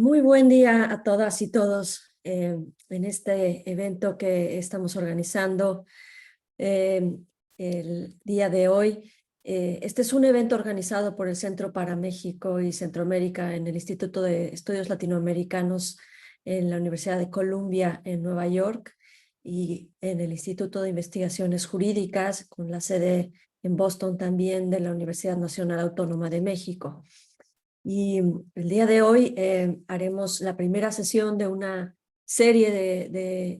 Muy buen día a todas y todos en este evento que estamos organizando eh, el día de hoy. Este es un evento organizado por el Centro para México y Centroamérica en el Instituto de Estudios Latinoamericanos en la Universidad de Columbia en Nueva York y en el Instituto de Investigaciones Jurídicas con la sede en Boston también de la Universidad Nacional Autónoma de México. Y el día de hoy haremos la primera sesión de una serie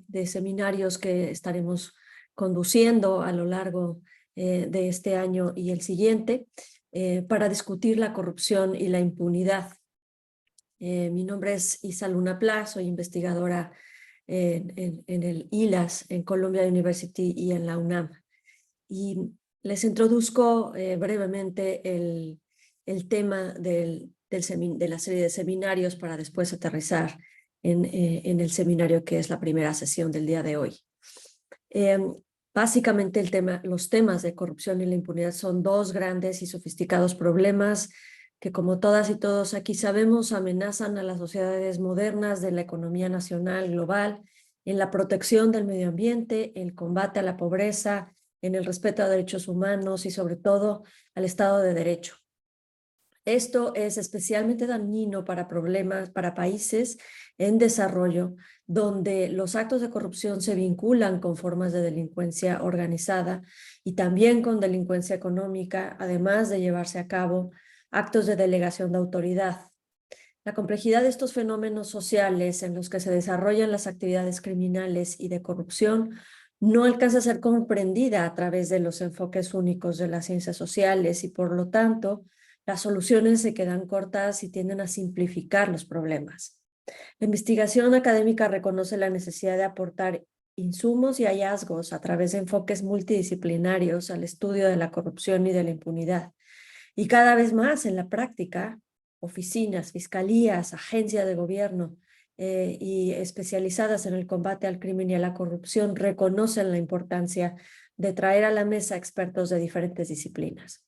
de seminarios que estaremos conduciendo a lo largo de este año y el siguiente para discutir la corrupción y la impunidad. Mi nombre es Isa Luna Pla, soy investigadora en el ILAS, en Columbia University y en la UNAM. Y les introduzco brevemente el tema de la serie de seminarios para después aterrizar en el seminario que es la primera sesión del día de hoy. Eh, Básicamente los temas de corrupción y la impunidad son dos grandes y sofisticados problemas que, como todas y todos aquí sabemos, amenazan a las sociedades modernas de la economía nacional global en la protección del medio ambiente, el combate a la pobreza, en el respeto a derechos humanos y sobre todo al Estado de Derecho. Esto es especialmente dañino para países en desarrollo, donde los actos de corrupción se vinculan con formas de delincuencia organizada y también con delincuencia económica, además de llevarse a cabo actos de delegación de autoridad. La complejidad de estos fenómenos sociales en los que se desarrollan las actividades criminales y de corrupción no alcanza a ser comprendida a través de los enfoques únicos de las ciencias sociales y, por lo tanto, las soluciones se quedan cortas y tienden a simplificar los problemas. La investigación académica reconoce la necesidad de aportar insumos y hallazgos a través de enfoques multidisciplinarios al estudio de la corrupción y de la impunidad. Y cada vez más en la práctica, oficinas, fiscalías, agencias de gobierno y especializadas en el combate al crimen y a la corrupción reconocen la importancia de traer a la mesa expertos de diferentes disciplinas.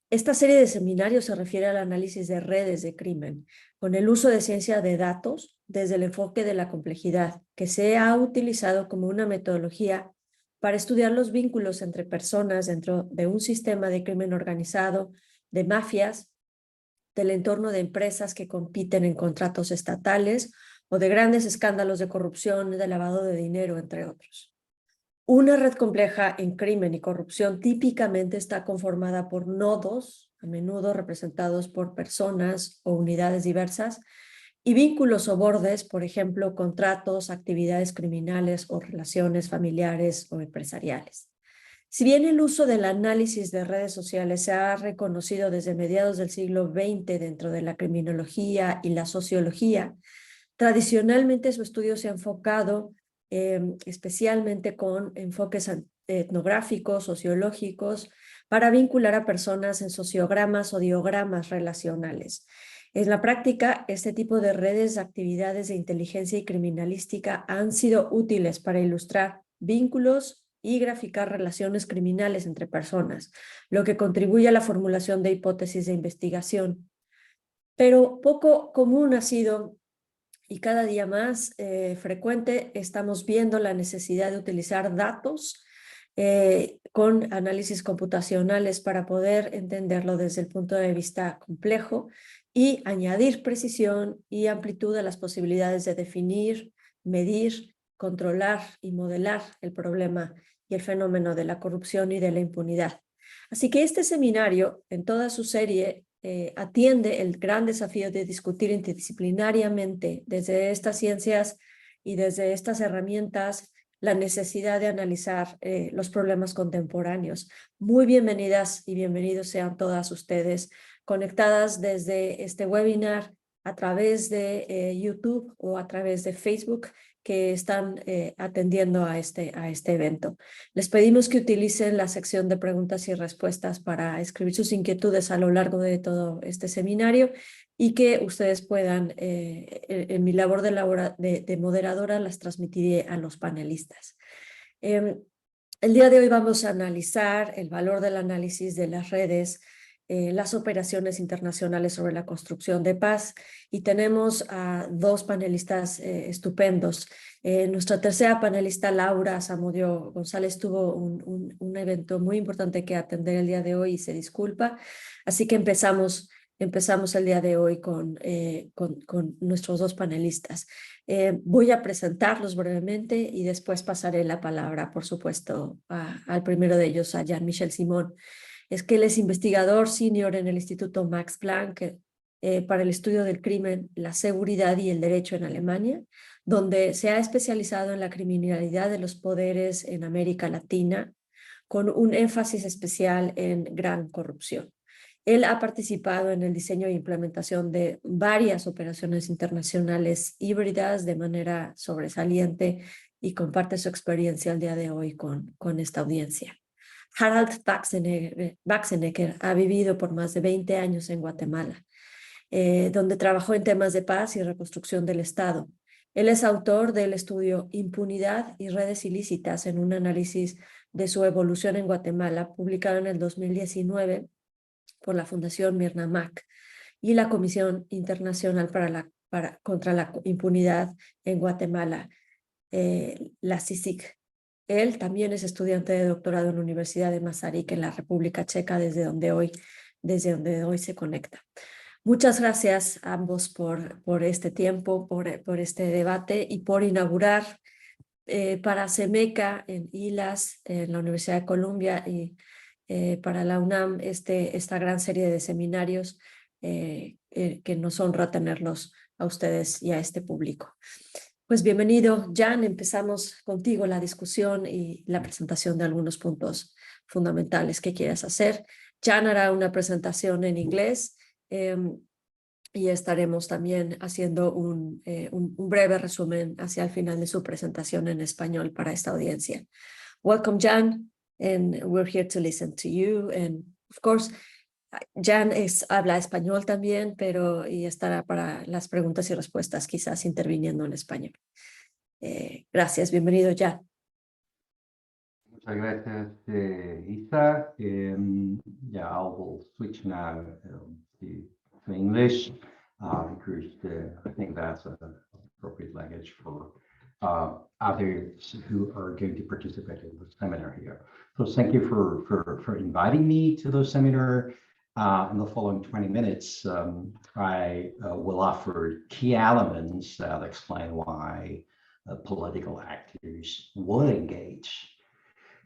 Esta serie de seminarios se refiere al análisis de redes de crimen, con el uso de ciencia de datos desde el enfoque de la complejidad, que se ha utilizado como una metodología para estudiar los vínculos entre personas dentro de un sistema de crimen organizado, de mafias, del entorno de empresas que compiten en contratos estatales o de grandes escándalos de corrupción, de lavado de dinero, entre otros. Una red compleja en crimen y corrupción típicamente está conformada por nodos, a menudo representados por personas o unidades diversas, y vínculos o bordes, por ejemplo, contratos, actividades criminales o relaciones familiares o empresariales. Si bien el uso del análisis de redes sociales se ha reconocido desde mediados del siglo XX dentro de la criminología y la sociología, tradicionalmente su estudio se ha enfocado especialmente con enfoques etnográficos, sociológicos, para vincular a personas en sociogramas o diogramas relacionales. En la práctica, este tipo de redes, actividades de inteligencia y criminalística han sido útiles para ilustrar vínculos y graficar relaciones criminales entre personas, lo que contribuye a la formulación de hipótesis de investigación. Pero poco común ha sido, y cada día más frecuente, estamos viendo la necesidad de utilizar datos con análisis computacionales para poder entenderlo desde el punto de vista complejo y añadir precisión y amplitud a las posibilidades de definir, medir, controlar y modelar el problema y el fenómeno de la corrupción y de la impunidad. Así que este seminario, en toda su serie, atiende el gran desafío de discutir interdisciplinariamente desde estas ciencias y desde estas herramientas la necesidad de analizar los problemas contemporáneos. Muy bienvenidas y bienvenidos sean todas ustedes conectadas desde este webinar a través de YouTube o a través de Facebook que están atendiendo a este evento. Les pedimos que utilicen la sección de preguntas y respuestas para escribir sus inquietudes a lo largo de todo este seminario y que ustedes puedan, en mi labor de moderadora, las transmitiré a los panelistas. El día de hoy vamos a analizar el valor del análisis de las redes las operaciones internacionales sobre la construcción de paz. Y tenemos a dos panelistas estupendos. Nuestra tercera panelista, Laura Zamudio González, tuvo un evento muy importante que atender el día de hoy y se disculpa. Así que empezamos el día de hoy con nuestros dos panelistas. Voy a presentarlos brevemente y después pasaré la palabra, por supuesto, al primero de ellos, a Jean-Michel Simon. Es que él es investigador senior en el Instituto Max Planck para el estudio del crimen, la seguridad y el derecho en Alemania, donde se ha especializado en la criminalidad de los poderes en América Latina, con un énfasis especial en gran corrupción. Él ha participado en el diseño e implementación de varias operaciones internacionales híbridas de manera sobresaliente y comparte su experiencia el día de hoy con esta audiencia. Harald Baxenecker ha vivido por más de 20 años en Guatemala, donde trabajó en temas de paz y reconstrucción del Estado. Él es autor del estudio Impunidad y redes ilícitas en un análisis de su evolución en Guatemala, publicado en el 2019 por la Fundación Mirna Mac y la Comisión Internacional contra la Impunidad en Guatemala, la CICIG. Él también es estudiante de doctorado en la Universidad de Masaryk en la República Checa, desde donde hoy se conecta. Muchas gracias a ambos por este tiempo, por este debate y por inaugurar para CEMECA en ILAS, en la Universidad de Columbia, y para la UNAM esta gran serie de seminarios que nos honra tenerlos a ustedes y a este público. Pues bienvenido, Jan. Empezamos contigo la discusión y la presentación de algunos puntos fundamentales que quieras hacer. Jan hará una presentación en inglés y estaremos también haciendo un breve resumen hacia el final de su presentación en español para esta audiencia. Welcome, Jan, and we're here to listen to you. And of course, Jan habla español también, y estará para las preguntas y respuestas, quizás interviniendo en español. Gracias, bienvenido, Jan. Muchas gracias, Isa. Yeah, I will switch now to English because I think that's an appropriate language for others who are going to participate in the seminar here. So thank you for inviting me to the seminar. In the following 20 minutes, I will offer key elements that explain why political actors would engage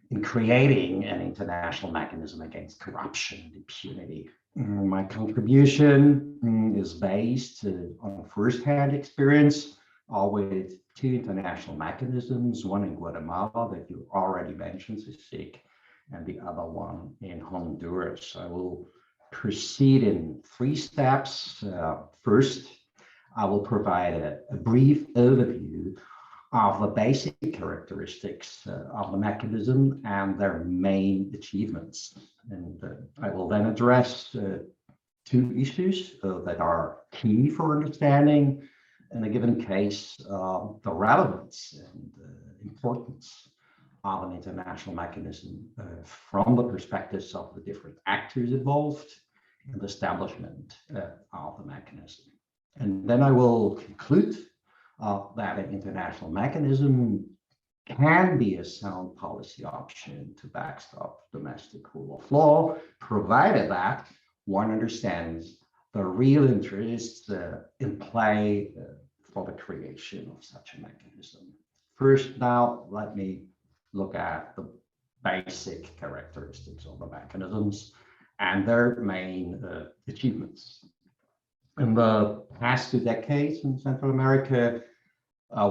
in creating an international mechanism against corruption and impunity. My contribution is based on first-hand experience with two international mechanisms, one in Guatemala that you already mentioned, CICIG, and the other one in Honduras. I will proceed in three steps. First, I will provide a brief overview of the basic characteristics of the mechanism and their main achievements. And I will then address two issues that are key for understanding in a given case, the relevance and importance of an international mechanism from the perspectives of the different actors involved in the establishment of the mechanism. And then I will conclude that an international mechanism can be a sound policy option to backstop domestic rule of law, provided that one understands the real interests in play for the creation of such a mechanism. First, now, let me look at the basic characteristics of the mechanisms and their main achievements. In the past 2 decades in Central America,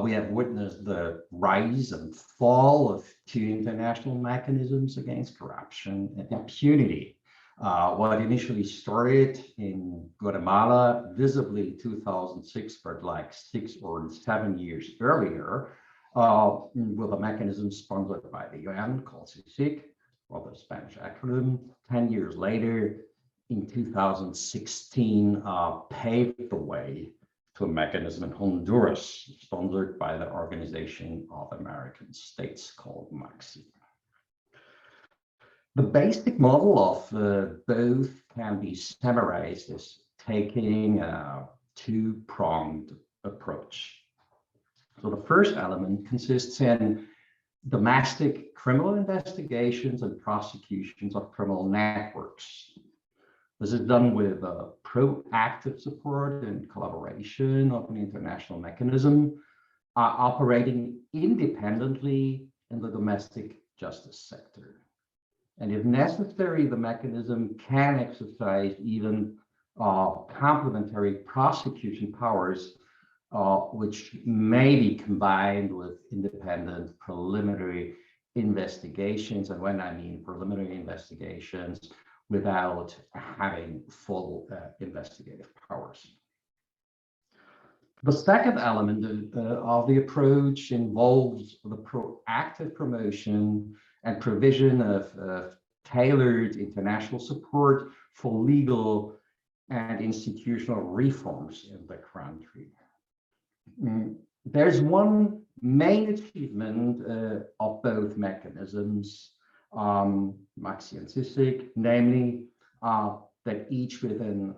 we have witnessed the rise and fall of two international mechanisms against corruption and impunity. What initially started in Guatemala, visibly in 2006, but like 6 or 7 years earlier, with a mechanism sponsored by the UN called CICIG, or the Spanish acronym. 10 years later, in 2016, paved the way to a mechanism in Honduras, sponsored by the Organization of American States called MAXI. The basic model of both can be summarized as taking a two-pronged approach. So the first element consists in domestic criminal investigations and prosecutions of criminal networks. This is done with proactive support and collaboration of an international mechanism operating independently in the domestic justice sector. And if necessary, the mechanism can exercise even complementary prosecution powers, which may be combined with independent preliminary investigations. And when I mean preliminary investigations, without having full investigative powers. The second element of the approach involves the proactive promotion and provision of tailored international support for legal and institutional reforms in the country. There's one main achievement of both mechanisms, Maxi and CICIG, namely that each within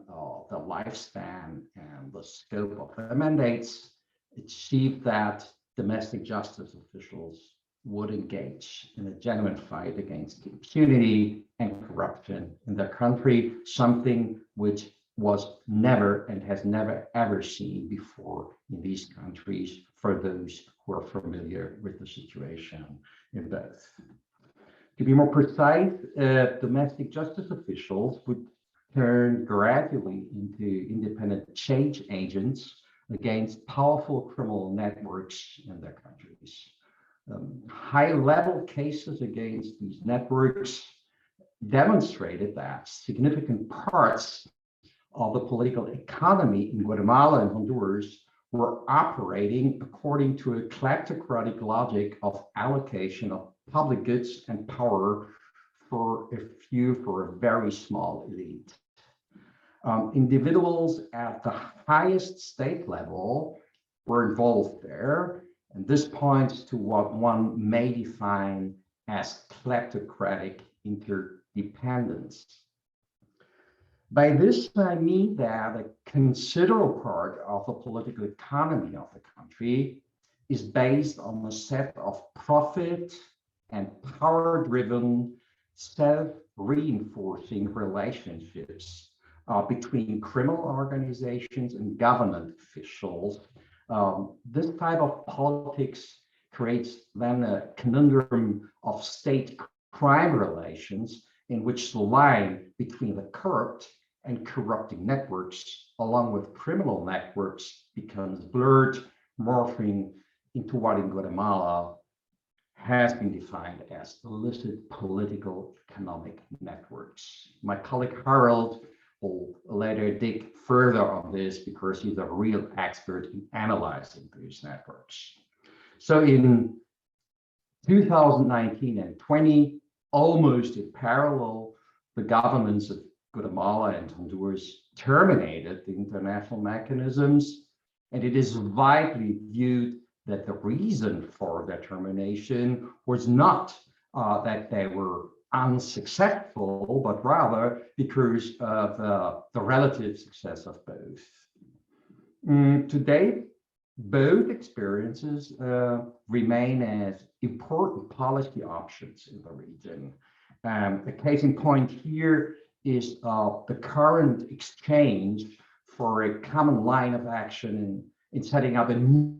the lifespan and the scope of their mandates achieved that domestic justice officials would engage in a genuine fight against impunity and corruption in their country, something which was never and has never ever seen before in these countries for those who are familiar with the situation in both. To be more precise, domestic justice officials would turn gradually into independent change agents against powerful criminal networks in their countries. High-level cases against these networks demonstrated that significant parts of the political economy in Guatemala and Honduras were operating according to a kleptocratic logic of allocation of public goods and power for a few, for a very small elite. Individuals at the highest state level were involved there, and this points to what one may define as kleptocratic interdependence. By this, I mean that a considerable part of the political economy of the country is based on a set of profit and power-driven, self-reinforcing relationships between criminal organizations and government officials. This type of politics creates then a conundrum of state crime relations in which the line between the corrupt and corrupting networks, along with criminal networks, becomes blurred, morphing into what in Guatemala has been defined as illicit political economic networks. My colleague Harold will later dig further on this because he's a real expert in analyzing these networks. So in 2019 and 20, almost in parallel, the governments of Guatemala and Honduras terminated the international mechanisms, and it is widely viewed that the reason for their termination was not that they were unsuccessful, but rather because of the relative success of both. Today, both experiences remain as important policy options in the region. A case in point here is the current exchange for a common line of action in setting up a new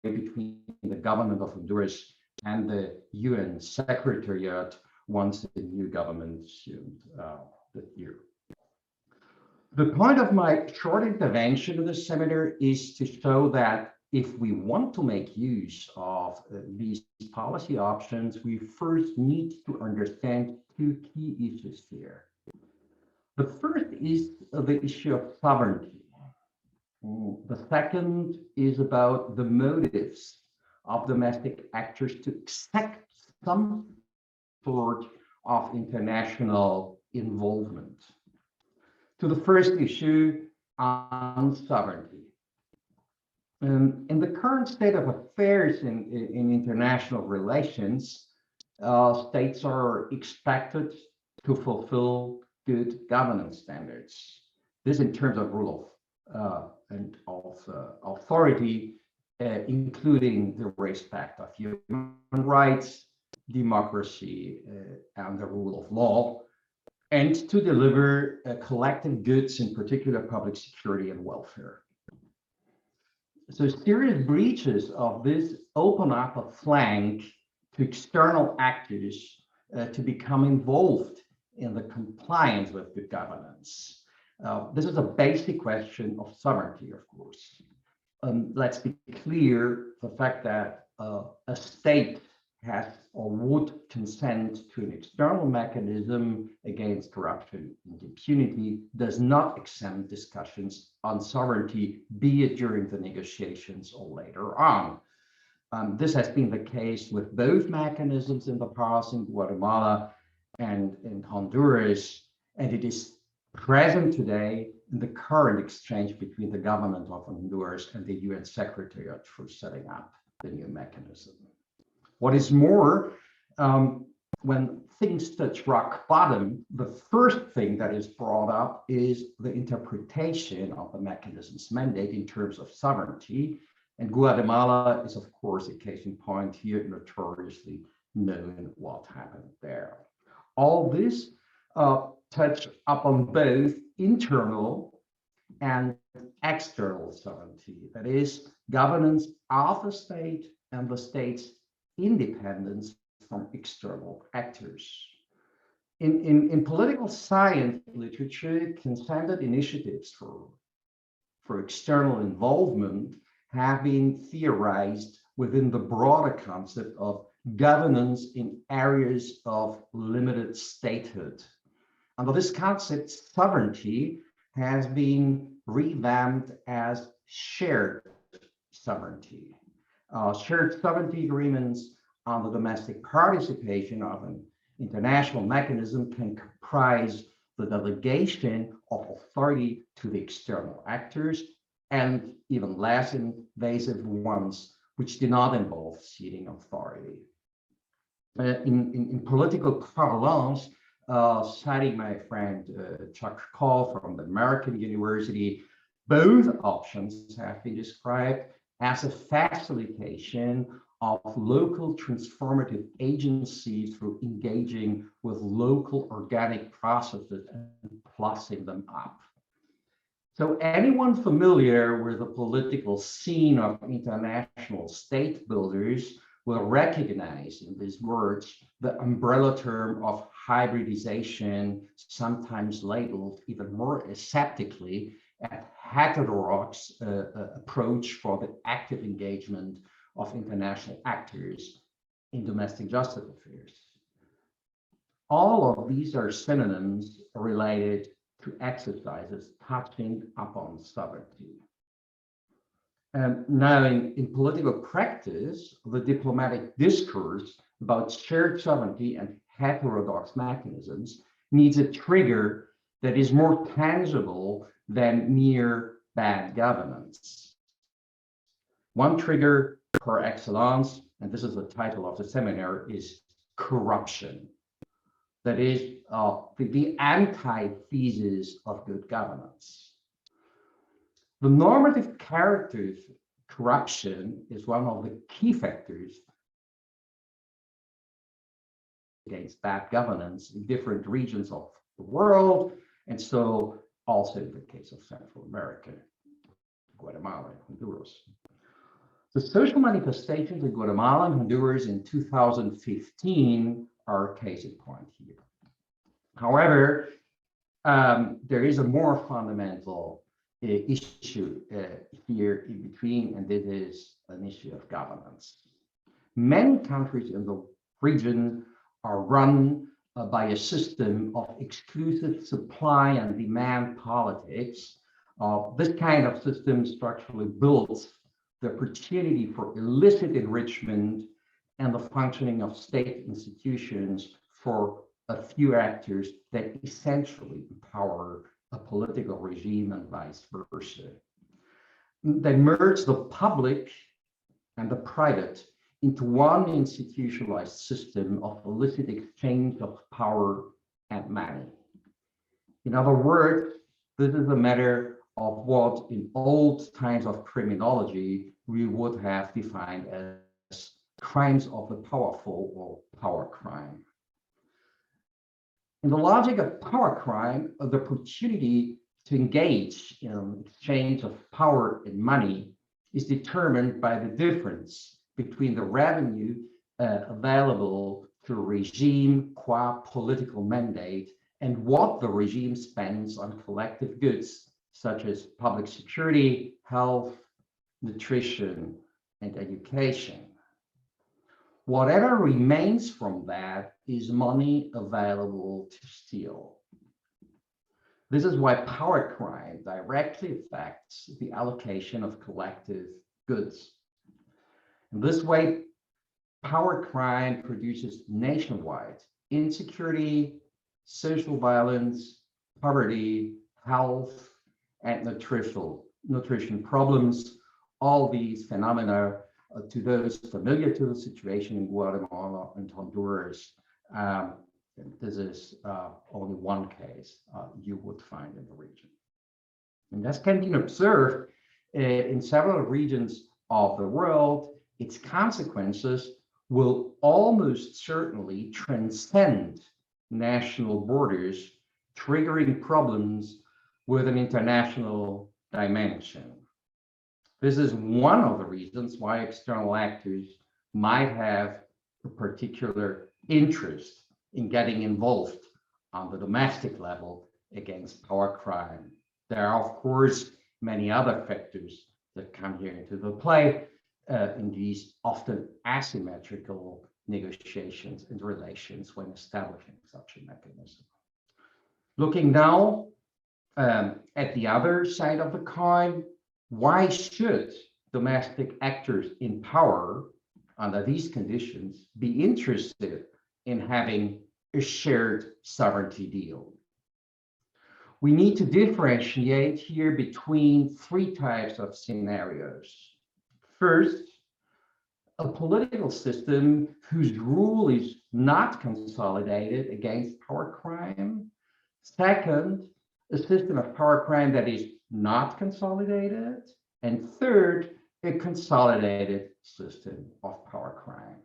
between the government of Honduras and the UN Secretariat once the new government assumed this year. The point of my short intervention in this seminar is to show that if we want to make use of these policy options, we first need to understand two key issues here. The first is the issue of sovereignty. The second is about the motives of domestic actors to accept some sort of international involvement. To the first issue on sovereignty. In the current state of affairs in international relations, states are expected to fulfill good governance standards. This in terms of rule and of authority, including the respect of human rights, democracy, and the rule of law, and to deliver collective goods, in particular public security and welfare. So serious breaches of this open up a flank to external actors to become involved in the compliance with good governance. This is a basic question of sovereignty, of course. Let's be clear, the fact that a state has or would consent to an external mechanism against corruption and impunity does not exempt discussions on sovereignty, be it during the negotiations or later on. This has been the case with both mechanisms in the past in Guatemala and in Honduras, and it is present today in the current exchange between the government of Honduras and the UN Secretariat for setting up the new mechanism. What is more, when things touch rock bottom, the first thing that is brought up is the interpretation of the mechanism's mandate in terms of sovereignty. And Guatemala is, of course, a case in point here, notoriously known what happened there. All this touch upon both internal and external sovereignty, that is, governance of the state and the state's independence from external actors. In political science literature, consented initiatives for external involvement have been theorized within the broader concept of governance in areas of limited statehood. Under this concept, sovereignty has been revamped as shared sovereignty. Shared sovereignty agreements on the domestic participation of an international mechanism can comprise the delegation of authority to the external actors, and even less invasive ones which do not involve ceding authority. In political parlance, citing my friend Chuck Call from the American University, both options have been described as a facilitation of local transformative agency through engaging with local organic processes and plussing them up. So anyone familiar with the political scene of international state builders will recognize in these words the umbrella term of hybridization, sometimes labeled even more aseptically a heterodox approach for the active engagement of international actors in domestic justice affairs. All of these are synonyms related to exercises touching upon sovereignty. And now in political practice, the diplomatic discourse about shared sovereignty and heterodox mechanisms needs a trigger that is more tangible than mere bad governance. One trigger par excellence, and this is the title of the seminar, is corruption. That is the antithesis of good governance. The normative character of corruption is one of the key factors against bad governance in different regions of the world, and so also in the case of Central America, Guatemala, and Honduras. The social manifestations in Guatemala and Honduras in 2015 are a case in point here. However, there is a more fundamental issue here in between, and it is an issue of governance. Many countries in the region are run by a system of exclusive supply and demand politics. This kind of system structurally builds the opportunity for illicit enrichment and the functioning of state institutions for a few actors that essentially empower a political regime and vice versa. They merge the public and the private into one institutionalized system of illicit exchange of power and money. In other words, this is a matter of what in old times of criminology we would have defined as crimes of the powerful or power crime. In the logic of power crime, the opportunity to engage in exchange of power and money is determined by the difference between the revenue available to a regime qua political mandate and what the regime spends on collective goods such as public security, health, nutrition, and education. Whatever remains from that is money available to steal. This is why power crime directly affects the allocation of collective goods. In this way, power crime produces nationwide insecurity, social violence, poverty, health, and nutrition problems. All these phenomena, to those familiar to the situation in Guatemala and Honduras, this is only one case you would find in the region. And this can be observed in several regions of the world. Its consequences will almost certainly transcend national borders, triggering problems with an international dimension. This is one of the reasons why external actors might have a particular interest in getting involved on the domestic level against power crime. There are, of course, many other factors that come here into the play in these often asymmetrical negotiations and relations when establishing such a mechanism. Looking now at the other side of the coin, why should domestic actors in power under these conditions be interested in having a shared sovereignty deal? We need to differentiate here between three types of scenarios. First, a political system whose rule is not consolidated against power crime. Second, a system of power crime that is not consolidated. And third, a consolidated system of power crime.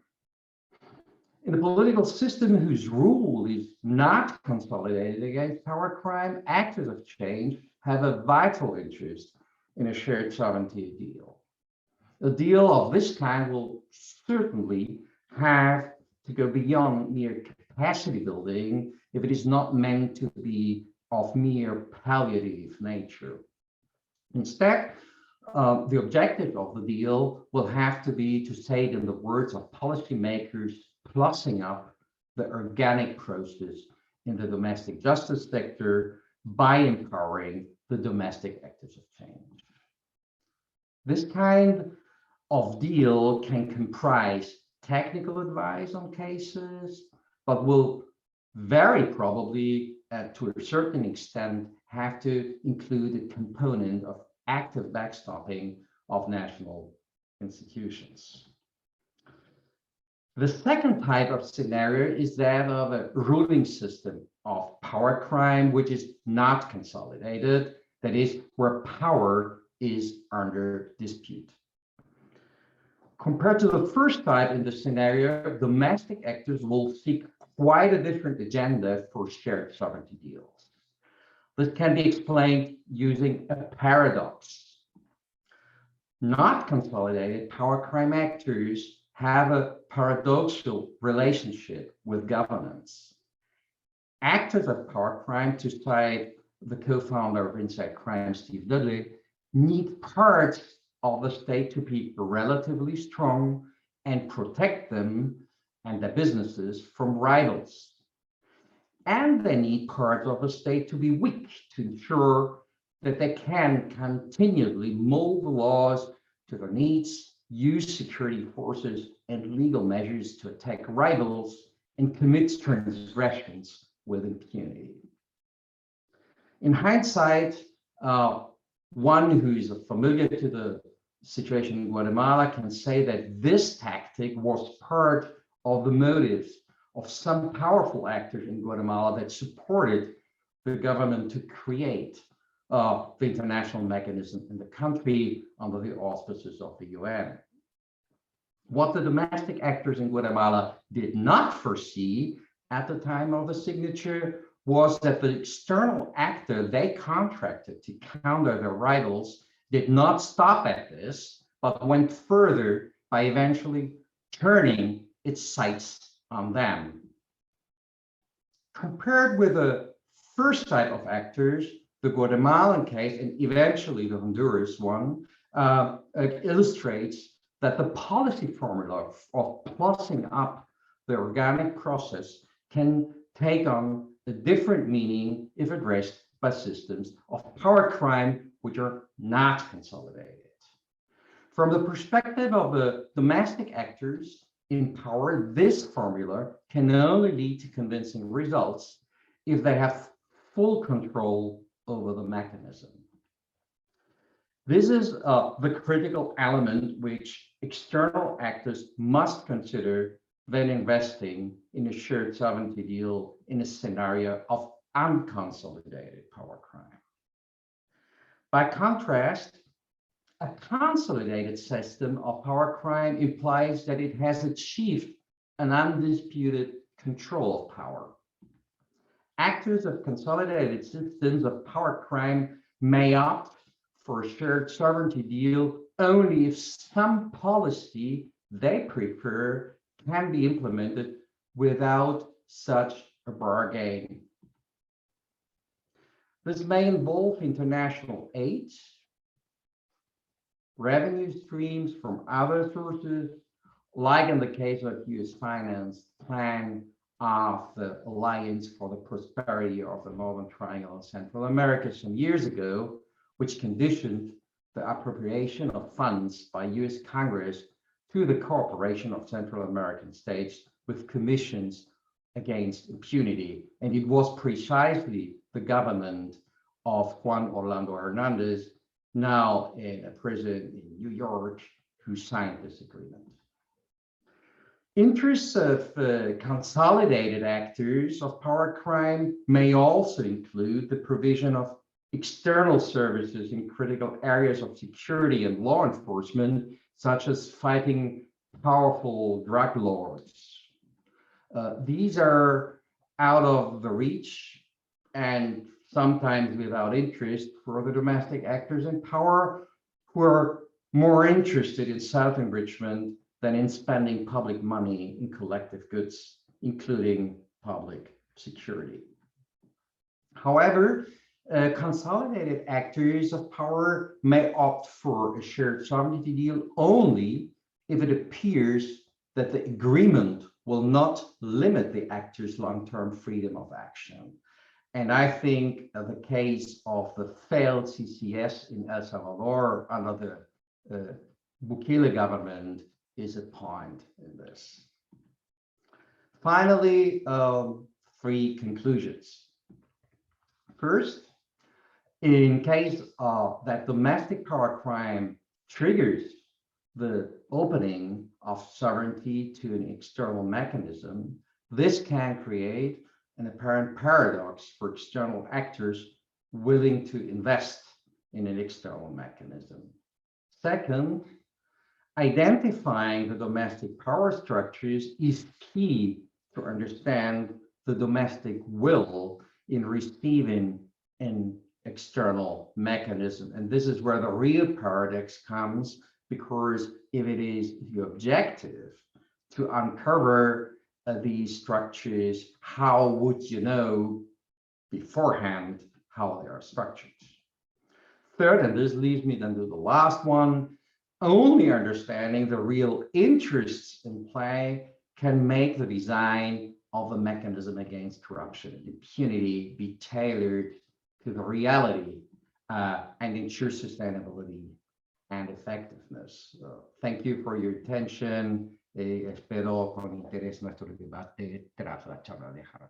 In a political system whose rule is not consolidated against power crime, actors of change have a vital interest in a shared sovereignty deal. A deal of this kind will certainly have to go beyond mere capacity building if it is not meant to be of mere palliative nature. Instead, the objective of the deal will have to be, to say it in the words of policymakers, plussing up the organic process in the domestic justice sector by empowering the domestic actors of change. This kind of deal can comprise technical advice on cases, but will very probably, to a certain extent, have to include a component of active backstopping of national institutions. The second type of scenario is that of a ruling system of power crime, which is not consolidated, that is, where power is under dispute. Compared to the first type in the scenario, domestic actors will seek quite a different agenda for shared sovereignty deals. This can be explained using a paradox. Not consolidated power crime actors have a paradoxical relationship with governance. Actors of power crime, to cite the co-founder of Inside Crime, Steve Dudley, need parts of the state to be relatively strong and protect them and their businesses from rivals. And they need parts of the state to be weak to ensure that they can continually mold the laws to their needs, use security forces and legal measures to attack rivals, and commit transgressions with impunity. In hindsight, one who is familiar to the situation in Guatemala can say that this tactic was part of the motives of some powerful actors in Guatemala that supported the government to create the international mechanism in the country under the auspices of the UN. What the domestic actors in Guatemala did not foresee at the time of the signature was that the external actor they contracted to counter their rivals did not stop at this, but went further by eventually turning its sights on them. Compared with the first type of actors, the Guatemalan case, and eventually the Honduras one, illustrates that the policy formula of plussing up the organic process can take on a different meaning if addressed by systems of power crime which are not consolidated. From the perspective of the domestic actors in power, this formula can only lead to convincing results if they have full control over the mechanism. This is the critical element which external actors must consider when investing in a shared sovereignty deal in a scenario of unconsolidated power crime. By contrast, a consolidated system of power crime implies that it has achieved an undisputed control of power. Actors of consolidated systems of power crime may opt for a shared sovereignty deal only if some policy they prefer can be implemented without such a bargain. This may involve international aid, revenue streams from other sources, like in the case of US-financed plan of the Alliance for the Prosperity of the Northern Triangle in Central America some years ago, which conditioned the appropriation of funds by US Congress to the cooperation of Central American states with commissions against impunity. And it was precisely the government of Juan Orlando Hernandez, now in a prison in New York, who signed this agreement. Interests of consolidated actors of power crime may also include the provision of external services in critical areas of security and law enforcement, such as fighting powerful drug lords. These are out of the reach and sometimes without interest for the domestic actors in power, who are more interested in self-enrichment than in spending public money in collective goods, including public security. However, consolidated actors of power may opt for a shared sovereignty deal only if it appears that the agreement will not limit the actors' long-term freedom of action. And I think the case of the failed CCS in El Salvador under the Bukele government is a point in this. Finally, 3 conclusions. First, in case that domestic power crime triggers the opening of sovereignty to an external mechanism, this can create an apparent paradox for external actors willing to invest in an external mechanism. Second, identifying the domestic power structures is key to understand the domestic will in receiving an external mechanism. And this is where the real paradox comes, because if it is the objective to uncover these structures, how would you know beforehand how they are structured? Third, and this leads me then to the last one, only understanding the real interests in play can make the design of a mechanism against corruption and impunity be tailored to the reality and ensure sustainability and effectiveness. Thank you for your attention. Espero con interés nuestro debate tras la charla de Harald.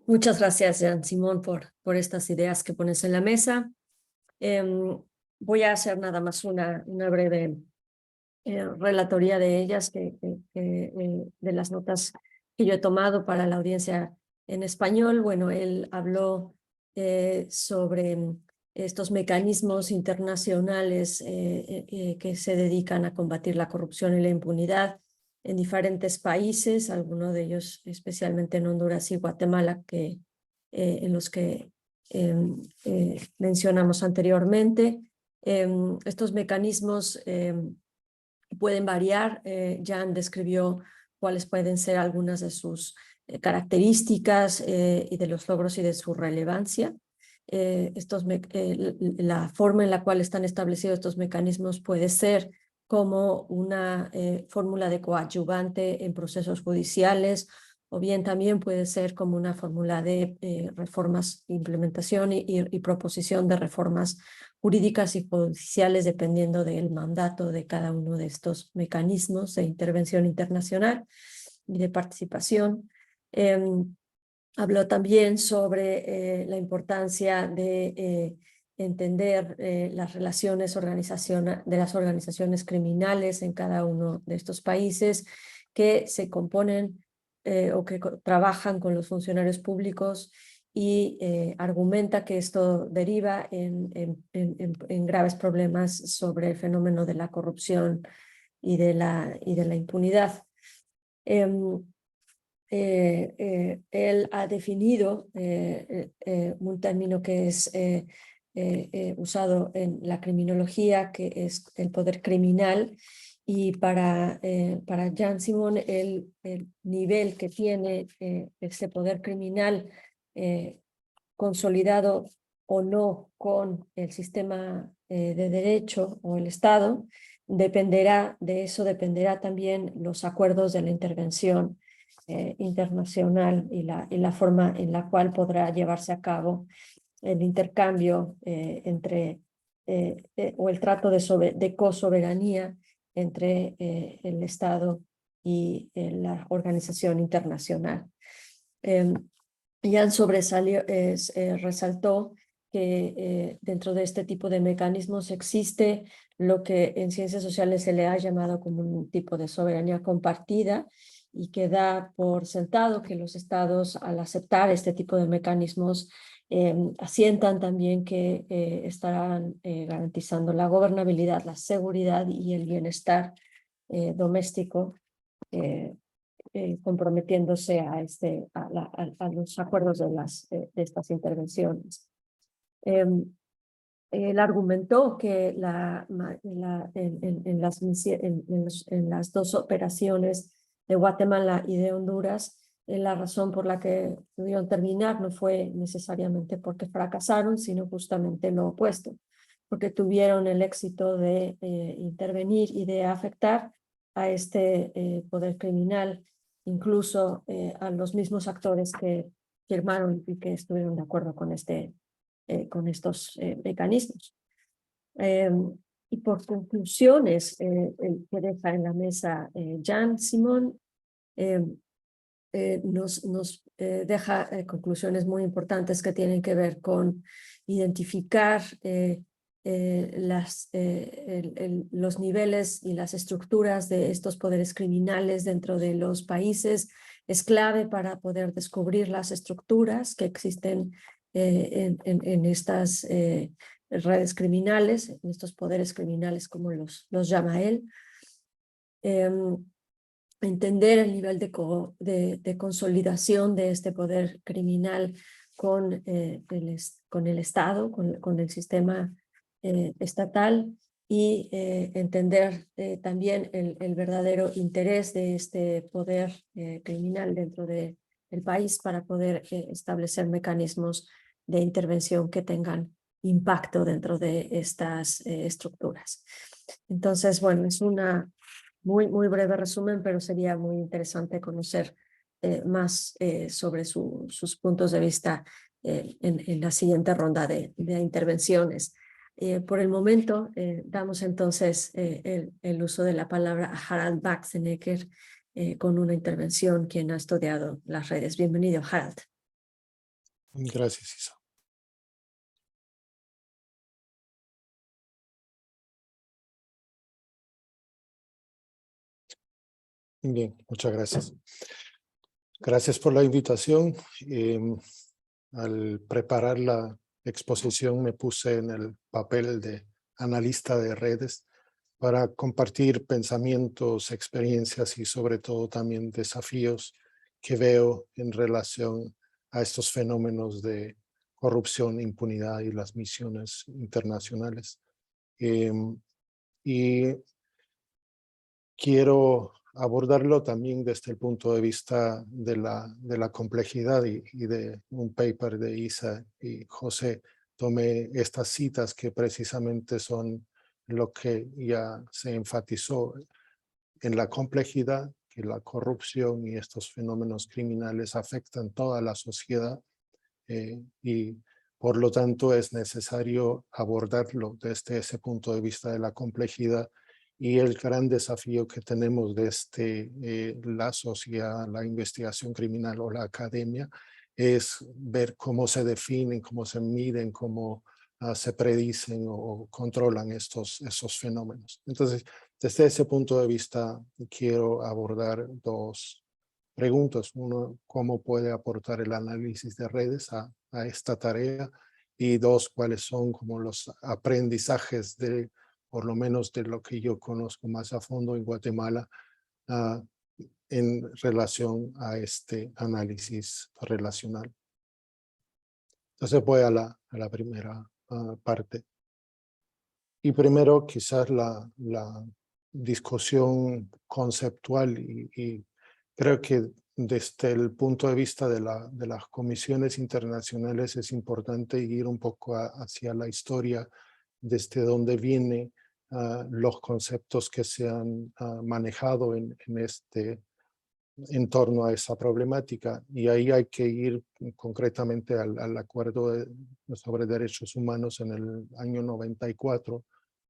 Muchas gracias, Jean Simón, por estas ideas que pones en la mesa. Voy a hacer nada más una breve relatoría de ellas, de las notas que yo he tomado para la audiencia en español. Bueno, él habló sobre estos mecanismos internacionales que se dedican a combatir la corrupción y la impunidad en diferentes países, algunos de ellos especialmente en Honduras y Guatemala, en los que mencionamos anteriormente. Estos mecanismos pueden variar. Jan describió cuáles pueden ser algunas de sus características y de los logros y de su relevancia. La forma en la cual están establecidos estos mecanismos puede ser como una fórmula de coadyuvante en procesos judiciales, o bien también puede ser como una fórmula de reformas, implementación y proposición de reformas jurídicas y judiciales dependiendo del mandato de cada uno de estos mecanismos de intervención internacional y de participación. Habló también sobre la importancia de entender las relaciones de las organizaciones criminales en cada uno de estos países que se componen o que trabajan con los funcionarios públicos, y argumenta que esto deriva en graves problemas sobre el fenómeno de la corrupción y de la impunidad. Él ha definido un término que es usado en la criminología, que es el poder criminal, y para Jan Simón el nivel que tiene este poder criminal consolidado o no con el sistema de derecho o el Estado, de eso dependerá también los acuerdos de la intervención internacional y la forma en la cual podrá llevarse a cabo el intercambio o el trato de cosoberanía entre el Estado y la organización internacional. Jan resaltó que dentro de este tipo de mecanismos existe lo que en ciencias sociales se le ha llamado como un tipo de soberanía compartida, y que da por sentado que los estados, al aceptar este tipo de mecanismos, asientan también que estarán garantizando la gobernabilidad, la seguridad y el bienestar doméstico, comprometiéndose a los acuerdos de estas intervenciones. Él argumentó que en las dos operaciones de Guatemala y de Honduras, la razón por la que pudieron terminar no fue necesariamente porque fracasaron, sino justamente lo opuesto, porque tuvieron el éxito de intervenir y de afectar a este poder criminal, incluso a los mismos actores que firmaron y que estuvieron de acuerdo con estos mecanismos. Y por conclusiones que deja en la mesa Jan Simón, nos deja conclusiones muy importantes que tienen que ver con identificar los niveles y las estructuras de estos poderes criminales dentro de los países. Es clave para poder descubrir las estructuras que existen en estas redes criminales, en estos poderes criminales, como los llama él. Entender el nivel de consolidación de este poder criminal con el Estado, con el sistema estatal, y entender también el verdadero interés de este poder criminal dentro del país para poder establecer mecanismos de intervención que tengan impacto dentro de estas estructuras. Entonces, bueno, es una muy breve resumen, pero sería muy interesante conocer más sobre sus puntos de vista en la siguiente ronda de intervenciones. Por el momento, damos entonces el uso de la palabra a Harald Baxenecker con una intervención, quien ha estudiado las redes. Bienvenido, Harald. Gracias, Isa. Bien, muchas gracias. Gracias por la invitación. Al preparar la exposición me puse en el papel de analista de redes para compartir pensamientos, experiencias y sobre todo también desafíos que veo en relación a estos fenómenos de corrupción, impunidad y las misiones internacionales. Y quiero abordarlo también desde el punto de vista de la complejidad y de un paper de Isa y José. Tomé estas citas que precisamente son lo que ya se enfatizó en la complejidad, que la corrupción y estos fenómenos criminales afectan toda la sociedad y por lo tanto es necesario abordarlo desde ese punto de vista de la complejidad. Y el gran desafío que tenemos desde la sociedad, la investigación criminal o la academia es ver cómo se definen, cómo se miden, cómo se predicen o controlan esos fenómenos. Entonces, desde ese punto de vista, quiero abordar dos preguntas. Uno, ¿cómo puede aportar el análisis de redes a esta tarea? Y dos, ¿cuáles son como los aprendizajes de, por lo menos de lo que yo conozco más a fondo en Guatemala, en relación a este análisis relacional? Entonces voy a la primera parte. Y primero quizás la discusión conceptual y creo que desde el punto de vista de las comisiones internacionales es importante ir un poco hacia la historia, desde dónde vienen los conceptos que se han manejado en torno a esa problemática. Y ahí hay que ir concretamente al acuerdo sobre derechos humanos en el año 94,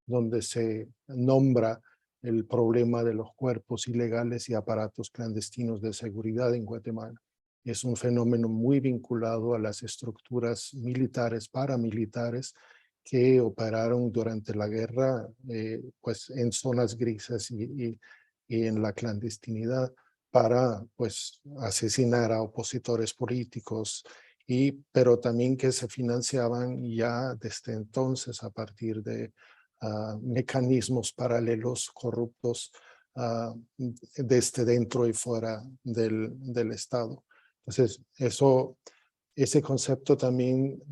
donde se nombra el problema de los cuerpos ilegales y aparatos clandestinos de seguridad en Guatemala. Es un fenómeno muy vinculado a las estructuras militares, paramilitares, que operaron durante la guerra pues en zonas grises y en la clandestinidad para pues asesinar a opositores políticos, pero también que se financiaban ya desde entonces a partir de mecanismos paralelos corruptos desde dentro y fuera del Estado. Entonces, ese concepto también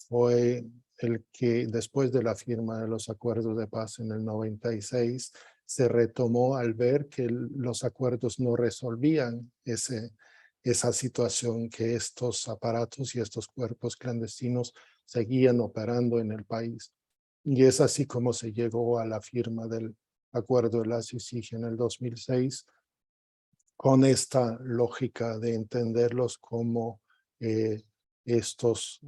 fue el que después de la firma de los acuerdos de paz en el 96 se retomó al ver que los acuerdos no resolvían esa situación, que estos aparatos y estos cuerpos clandestinos seguían operando en el país. Y es así como se llegó a la firma del acuerdo de la CICIG en el 2006, con esta lógica de entenderlos como estos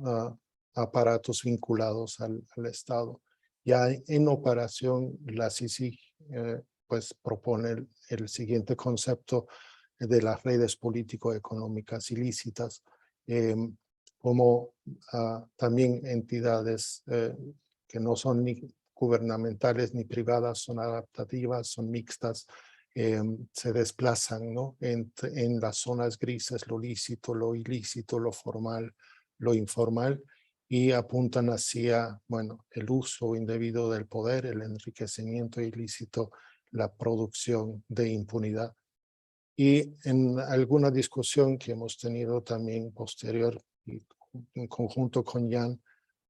aparatos vinculados al Estado. Ya en operación, la CICIG pues propone el siguiente concepto de las redes político-económicas ilícitas, como también entidades que no son ni gubernamentales ni privadas, son adaptativas, son mixtas, se desplazan, ¿no? en las zonas grises, lo lícito, lo ilícito, lo formal, lo informal, y apuntan hacia, bueno, el uso indebido del poder, el enriquecimiento ilícito, la producción de impunidad. Y en alguna discusión que hemos tenido también posterior, y en conjunto con Jan,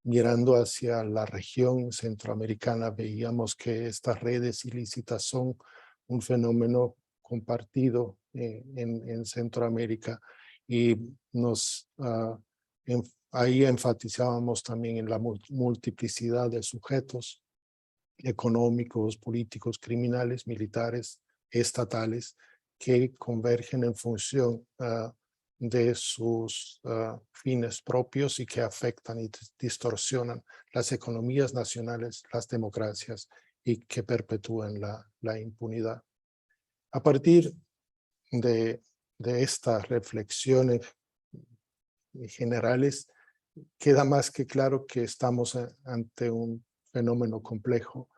mirando hacia la región centroamericana, veíamos que estas redes ilícitas son un fenómeno compartido en Centroamérica, y ahí enfatizábamos también en la multiplicidad de sujetos económicos, políticos, criminales, militares, estatales, que convergen en función de sus fines propios y que afectan y distorsionan las economías nacionales, las democracias, y que perpetúan la impunidad. A partir de estas reflexiones generales, queda más que claro que estamos ante un fenómeno complejo,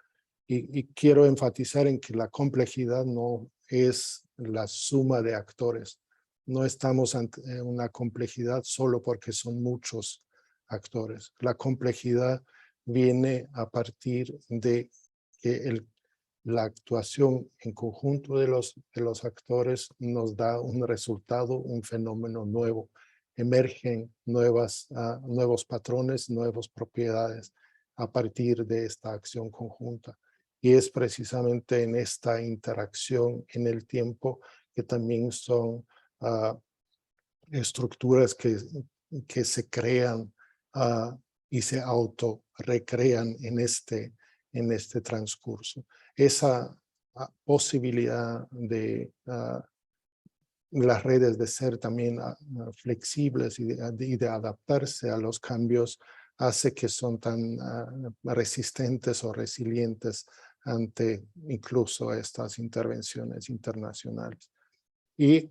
y quiero enfatizar en que la complejidad no es la suma de actores. No estamos ante una complejidad solo porque son muchos actores. La complejidad viene a partir de que la actuación en conjunto de los actores nos da un resultado, un fenómeno nuevo. Emergen nuevos patrones, nuevas propiedades a partir de esta acción conjunta. Y es precisamente en esta interacción en el tiempo que también son estructuras que se crean y se auto-recrean en este transcurso. Esa posibilidad de las redes de ser también flexibles y de adaptarse a los cambios hace que son tan resistentes o resilientes ante incluso estas intervenciones internacionales. Y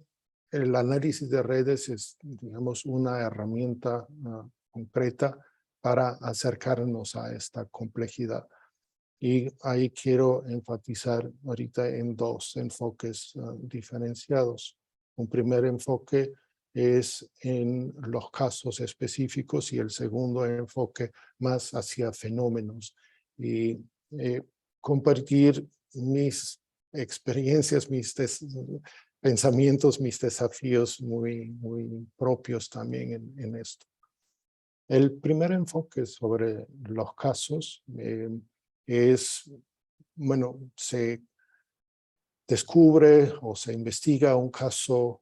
el análisis de redes es, digamos, una herramienta concreta para acercarnos a esta complejidad. Y ahí quiero enfatizar ahorita en dos enfoques diferenciados. Un primer enfoque es en los casos específicos y el segundo enfoque más hacia fenómenos. Y compartir mis experiencias, mis pensamientos, mis desafíos muy propios también en esto. El primer enfoque sobre los casos es, bueno, se descubre o se investiga un caso,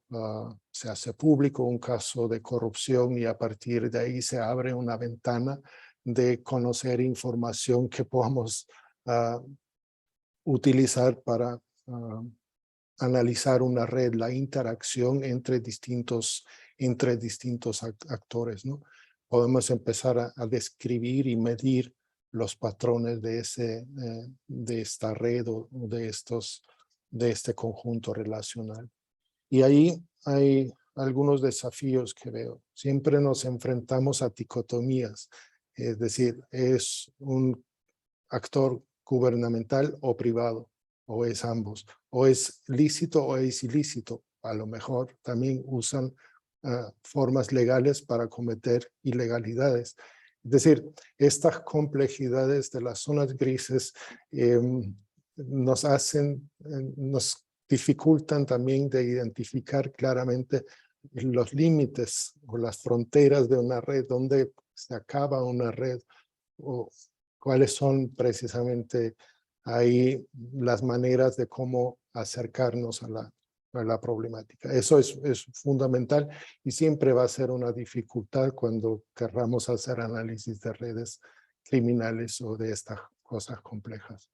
se hace público un caso de corrupción y a partir de ahí se abre una ventana de conocer información que podamos utilizar para analizar una red, la interacción entre distintos actores, ¿no? Podemos empezar a describir y medir los patrones de esta red o de este conjunto relacional. Y ahí hay algunos desafíos que veo. Siempre nos enfrentamos a dicotomías, es decir, es un actor gubernamental o privado, o es ambos, o es lícito o es ilícito. A lo mejor también usan formas legales para cometer ilegalidades. Es decir, estas complejidades de las zonas grises nos dificultan también de identificar claramente los límites o las fronteras de una red, donde se acaba una red o cuáles son precisamente ahí las maneras de cómo acercarnos a la problemática. Eso es fundamental y siempre va a ser una dificultad cuando querramos hacer análisis de redes criminales o de estas cosas complejas.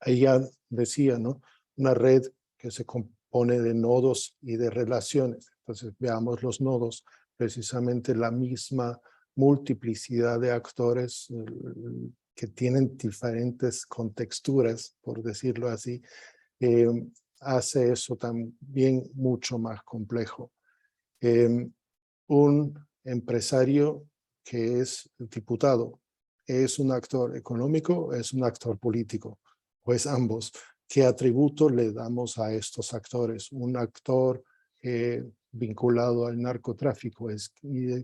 Ahí ya decía, ¿no? Una red que se compone de nodos y de relaciones. Entonces veamos los nodos, precisamente la misma multiplicidad de actores que tienen diferentes contexturas, por decirlo así, hace eso también mucho más complejo. Un empresario que es diputado, ¿es un actor económico? ¿Es un actor político? ¿O es ambos? ¿Qué atributo le damos a estos actores? Un actor vinculado al narcotráfico,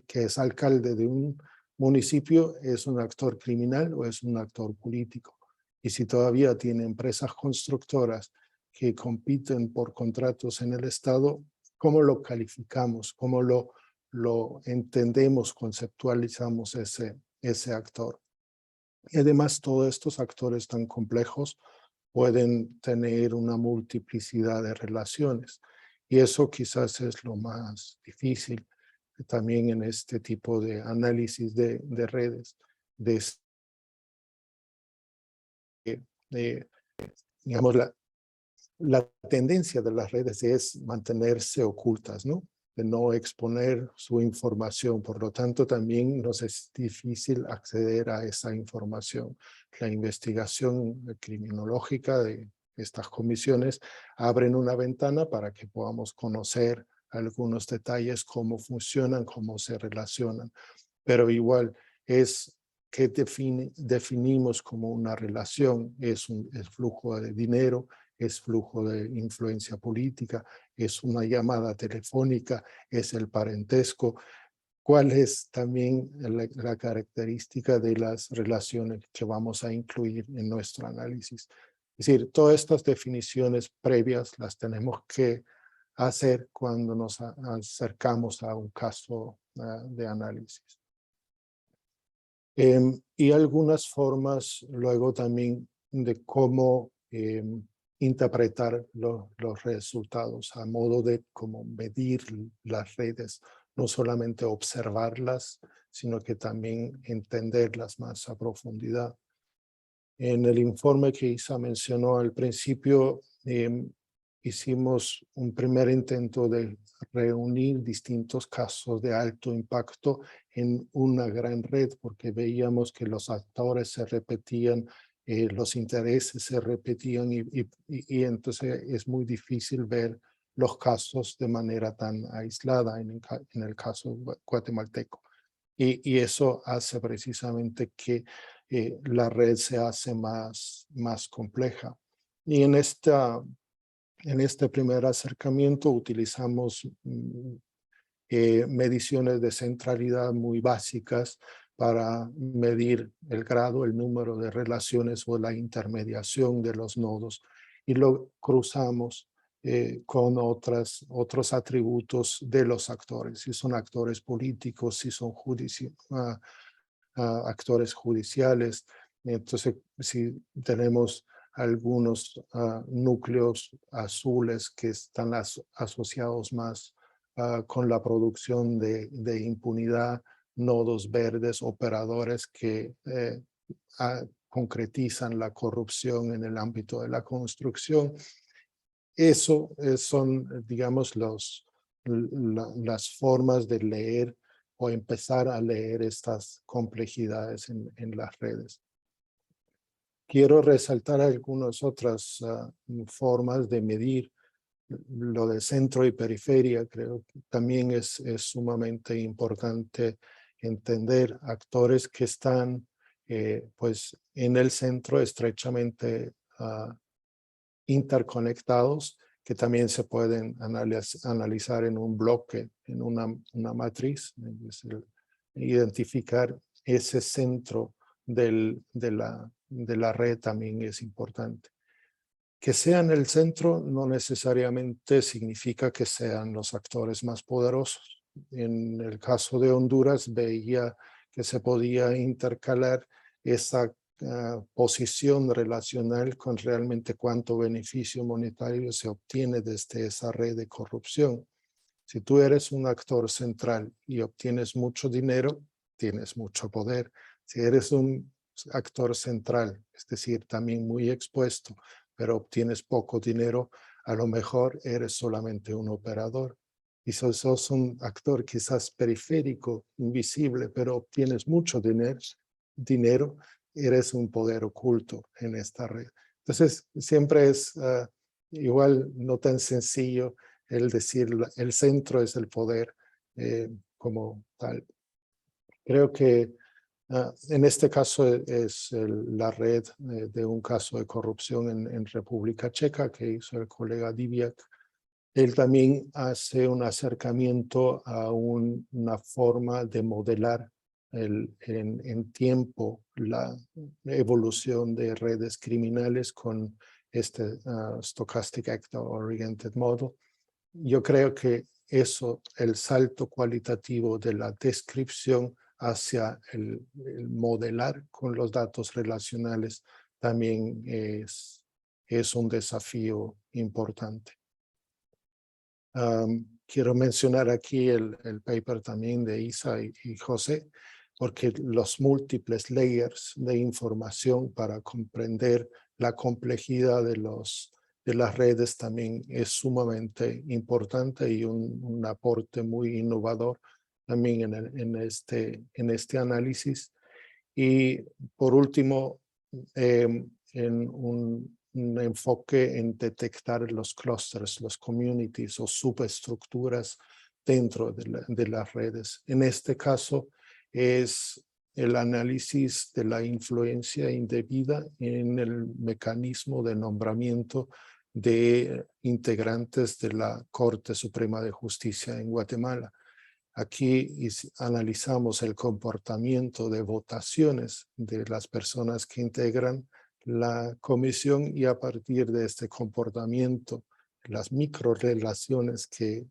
que es alcalde de un municipio, ¿es un actor criminal o es un actor político? Y si todavía tiene empresas constructoras que compiten por contratos en el Estado, ¿cómo lo calificamos? ¿Cómo lo entendemos, conceptualizamos ese actor? Y además todos estos actores tan complejos pueden tener una multiplicidad de relaciones. Y eso quizás es lo más difícil también en este tipo de análisis de redes. Digamos, la tendencia de las redes es mantenerse ocultas, ¿no? De no exponer su información. Por lo tanto, también nos es difícil acceder a esa información. La investigación criminológica de estas comisiones abren una ventana para que podamos conocer algunos detalles, cómo funcionan, cómo se relacionan. Pero igual es que definimos como una relación, es flujo de dinero, es flujo de influencia política, es una llamada telefónica, es el parentesco. ¿Cuál es también la característica de las relaciones que vamos a incluir en nuestro análisis? Es decir, todas estas definiciones previas las tenemos que hacer cuando nos acercamos a un caso de análisis. Y algunas formas luego también de cómo interpretar los resultados a modo de cómo medir las redes, no solamente observarlas, sino que también entenderlas más a profundidad. En el informe que Isa mencionó al principio, hicimos un primer intento de reunir distintos casos de alto impacto en una gran red, porque veíamos que los actores se repetían, los intereses se repetían y entonces es muy difícil ver los casos de manera tan aislada en el caso guatemalteco. Y eso hace precisamente que la red se hace más compleja. Y en este primer acercamiento utilizamos mediciones de centralidad muy básicas para medir el grado, el número de relaciones o la intermediación de los nodos y lo cruzamos con otros atributos de los actores, si son actores políticos, si son actores judiciales. Entonces, si tenemos algunos núcleos azules que están asociados más con la producción de impunidad, nodos verdes, operadores que concretizan la corrupción en el ámbito de la construcción. Eso son, digamos, las formas de leer o empezar a leer estas complejidades en las redes. Quiero resaltar algunas otras formas de medir lo de centro y periferia. Creo que también es sumamente importante entender actores que están pues en el centro estrechamente interconectados, que también se pueden analizar en un bloque, en una matriz, es decir, identificar ese centro de la red también es importante. Que sean el centro no necesariamente significa que sean los actores más poderosos. En el caso de Honduras veía que se podía intercalar esa posición relacional con realmente cuánto beneficio monetario se obtiene desde esa red de corrupción. Si tú eres un actor central y obtienes mucho dinero, tienes mucho poder. Si eres un actor central, es decir, también muy expuesto, pero obtienes poco dinero, a lo mejor eres solamente un operador. Y sos un actor quizás periférico, invisible, pero obtienes mucho dinero, eres un poder oculto en esta red. Entonces, siempre es igual no tan sencillo el decir el centro es el poder como tal. Creo que en este caso es la red de un caso de corrupción en República Checa que hizo el colega Diviak. Él también hace un acercamiento a una forma de modelar en tiempo la evolución de redes criminales con este Stochastic Actor Oriented Model. Yo creo que eso, el salto cualitativo de la descripción hacia el modelar con los datos relacionales también es un desafío importante. Quiero mencionar aquí el paper también de Isa y José, porque los múltiples layers de información para comprender la complejidad de las redes también es sumamente importante y un aporte muy innovador también en este análisis. Y por último, en un enfoque en detectar los clusters, los communities o subestructuras dentro de las redes. En este caso es el análisis de la influencia indebida en el mecanismo de nombramiento de integrantes de la Corte Suprema de Justicia en Guatemala. Aquí analizamos el comportamiento de votaciones de las personas que integran la comisión y a partir de este comportamiento, las microrelaciones que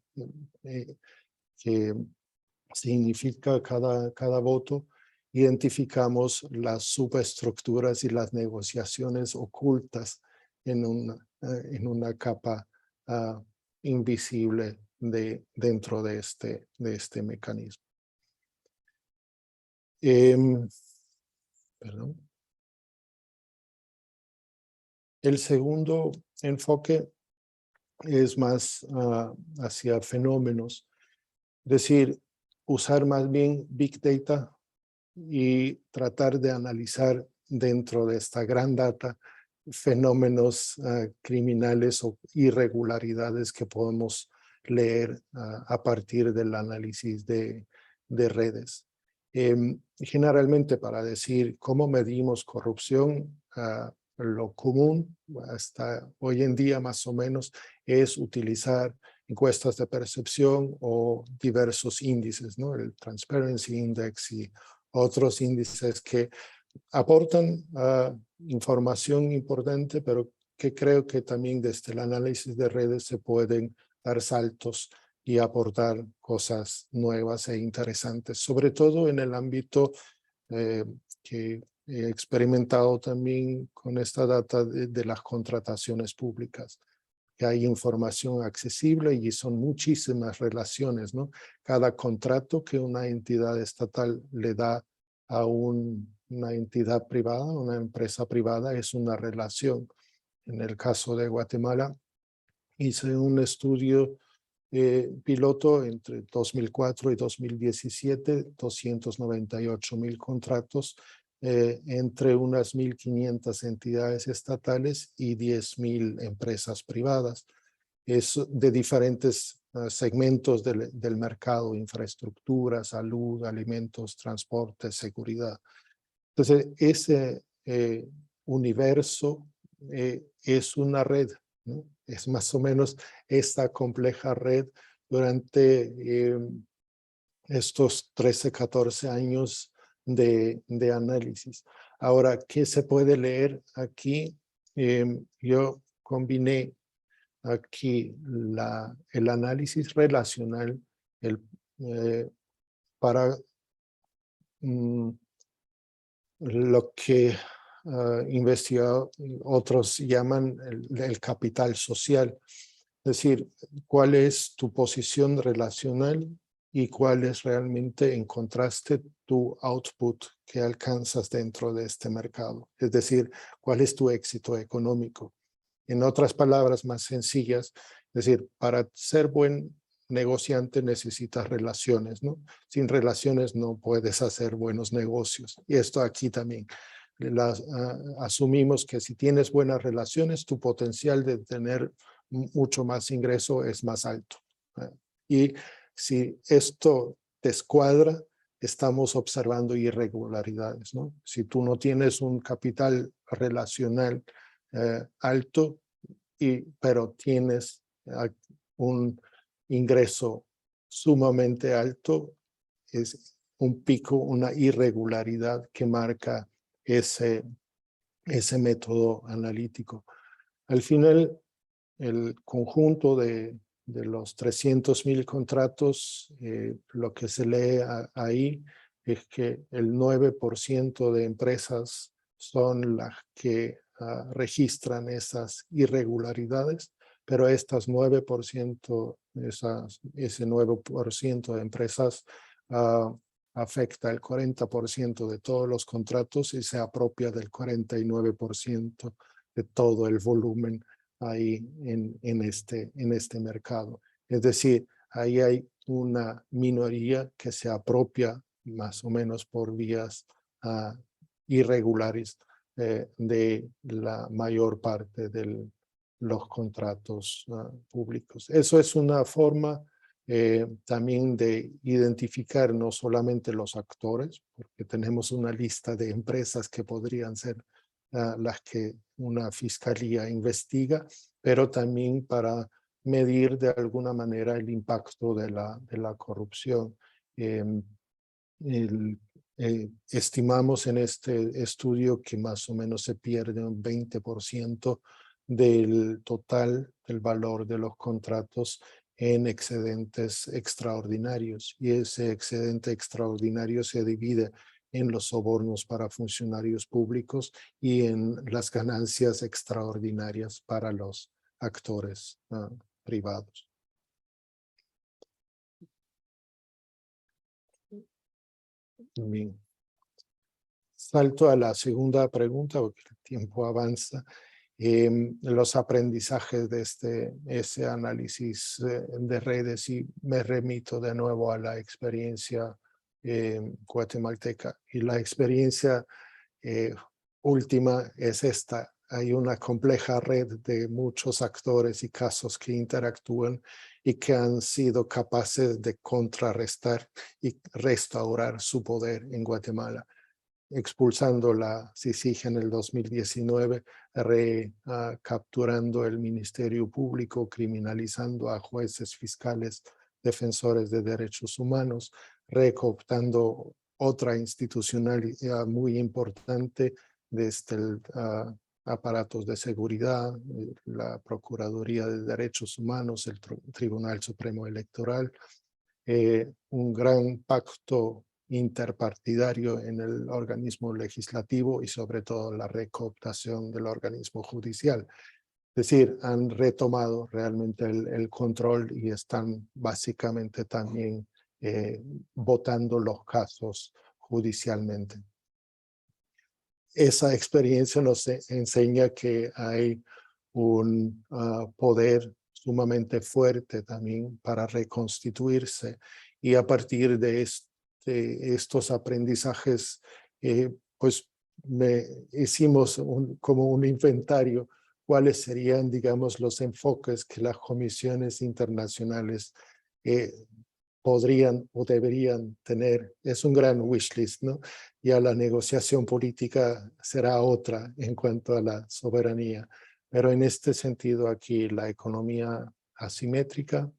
significa cada voto, identificamos las subestructuras y las negociaciones ocultas en una capa invisible dentro de este mecanismo. Perdón. El segundo enfoque es más hacia fenómenos, es decir, usar más bien Big Data y tratar de analizar dentro de esta gran data fenómenos criminales o irregularidades que podemos leer a partir del análisis de redes. Generalmente para decir cómo medimos corrupción, lo común hasta hoy en día más o menos es utilizar encuestas de percepción o diversos índices, ¿no? El Transparency Index y otros índices que aportan información importante, pero que creo que también desde el análisis de redes se pueden dar saltos y aportar cosas nuevas e interesantes, sobre todo en el ámbito que he experimentado también con esta data de las contrataciones públicas, que hay información accesible y son muchísimas relaciones, ¿no? Cada contrato que una entidad estatal le da a una entidad privada, una empresa privada, es una relación. En el caso de Guatemala, hice un estudio piloto entre 2004 y 2017, 298,000 contratos entre unas 1.500 entidades estatales y 10,000 empresas privadas. Es de diferentes segmentos del mercado, infraestructura, salud, alimentos, transporte, seguridad. Entonces, ese universo es una red, ¿no? Es más o menos esta compleja red durante estos 13, 14 años de análisis. Ahora, ¿qué se puede leer aquí? Yo combiné aquí el análisis relacional para lo que otros llaman el capital social. Es decir, cuál es tu posición relacional y cuál es realmente, en contraste, tu output que alcanzas dentro de este mercado. Es decir, cuál es tu éxito económico. En otras palabras más sencillas, es decir, para ser buen negociante necesitas relaciones, ¿no? Sin relaciones no puedes hacer buenos negocios. Y esto aquí también. Asumimos que si tienes buenas relaciones, tu potencial de tener mucho más ingreso es más alto. Y si esto descuadra, estamos observando irregularidades, ¿no? Si tú no tienes un capital relacional alto, pero tienes un ingreso sumamente alto, es un pico, una irregularidad que marca ese método analítico. Al final, el conjunto de los 300,000 contratos, lo que se lee ahí es que el 9% de empresas son las que registran esas irregularidades, pero estas 9%, ese 9% de empresas afecta el 40% de todos los contratos y se apropia del 49% de todo el volumen ahí en este mercado. Es decir, ahí hay una minoría que se apropia más o menos por vías irregulares de la mayor parte de los contratos públicos. Eso es una forma también de identificar no solamente los actores, porque tenemos una lista de empresas que podrían ser las que una fiscalía investiga, pero también para medir de alguna manera el impacto de la corrupción. Estimamos en este estudio que más o menos se pierde un 20% del total del valor de los contratos en excedentes extraordinarios, y ese excedente extraordinario se divide en los sobornos para funcionarios públicos y en las ganancias extraordinarias para los actores privados. Bien. Salto a la segunda pregunta, porque el tiempo avanza. Los aprendizajes de ese análisis de redes, y me remito de nuevo a la experiencia guatemalteca. Y la experiencia última es esta. Hay una compleja red de muchos actores y casos que interactúan y que han sido capaces de contrarrestar y restaurar su poder en Guatemala, expulsando la CICIG en el 2019, capturando el Ministerio Público, criminalizando a jueces, fiscales, defensores de derechos humanos, recooptando otra institucionalidad muy importante desde el aparatos de seguridad, la Procuraduría de Derechos Humanos, el Tribunal Supremo Electoral, un gran pacto interpartidario en el organismo legislativo y sobre todo la recooptación del organismo judicial. Es decir, han retomado realmente el control y están básicamente también votando los casos judicialmente. Esa experiencia nos enseña que hay un poder sumamente fuerte también para reconstituirse, y a partir de estos aprendizajes, pues hicimos como un inventario cuáles serían, digamos, los enfoques que las comisiones internacionales podrían o deberían tener. Es un gran wish list, ¿no? Ya la negociación política será otra en cuanto a la soberanía. Pero en este sentido aquí la economía asimétrica,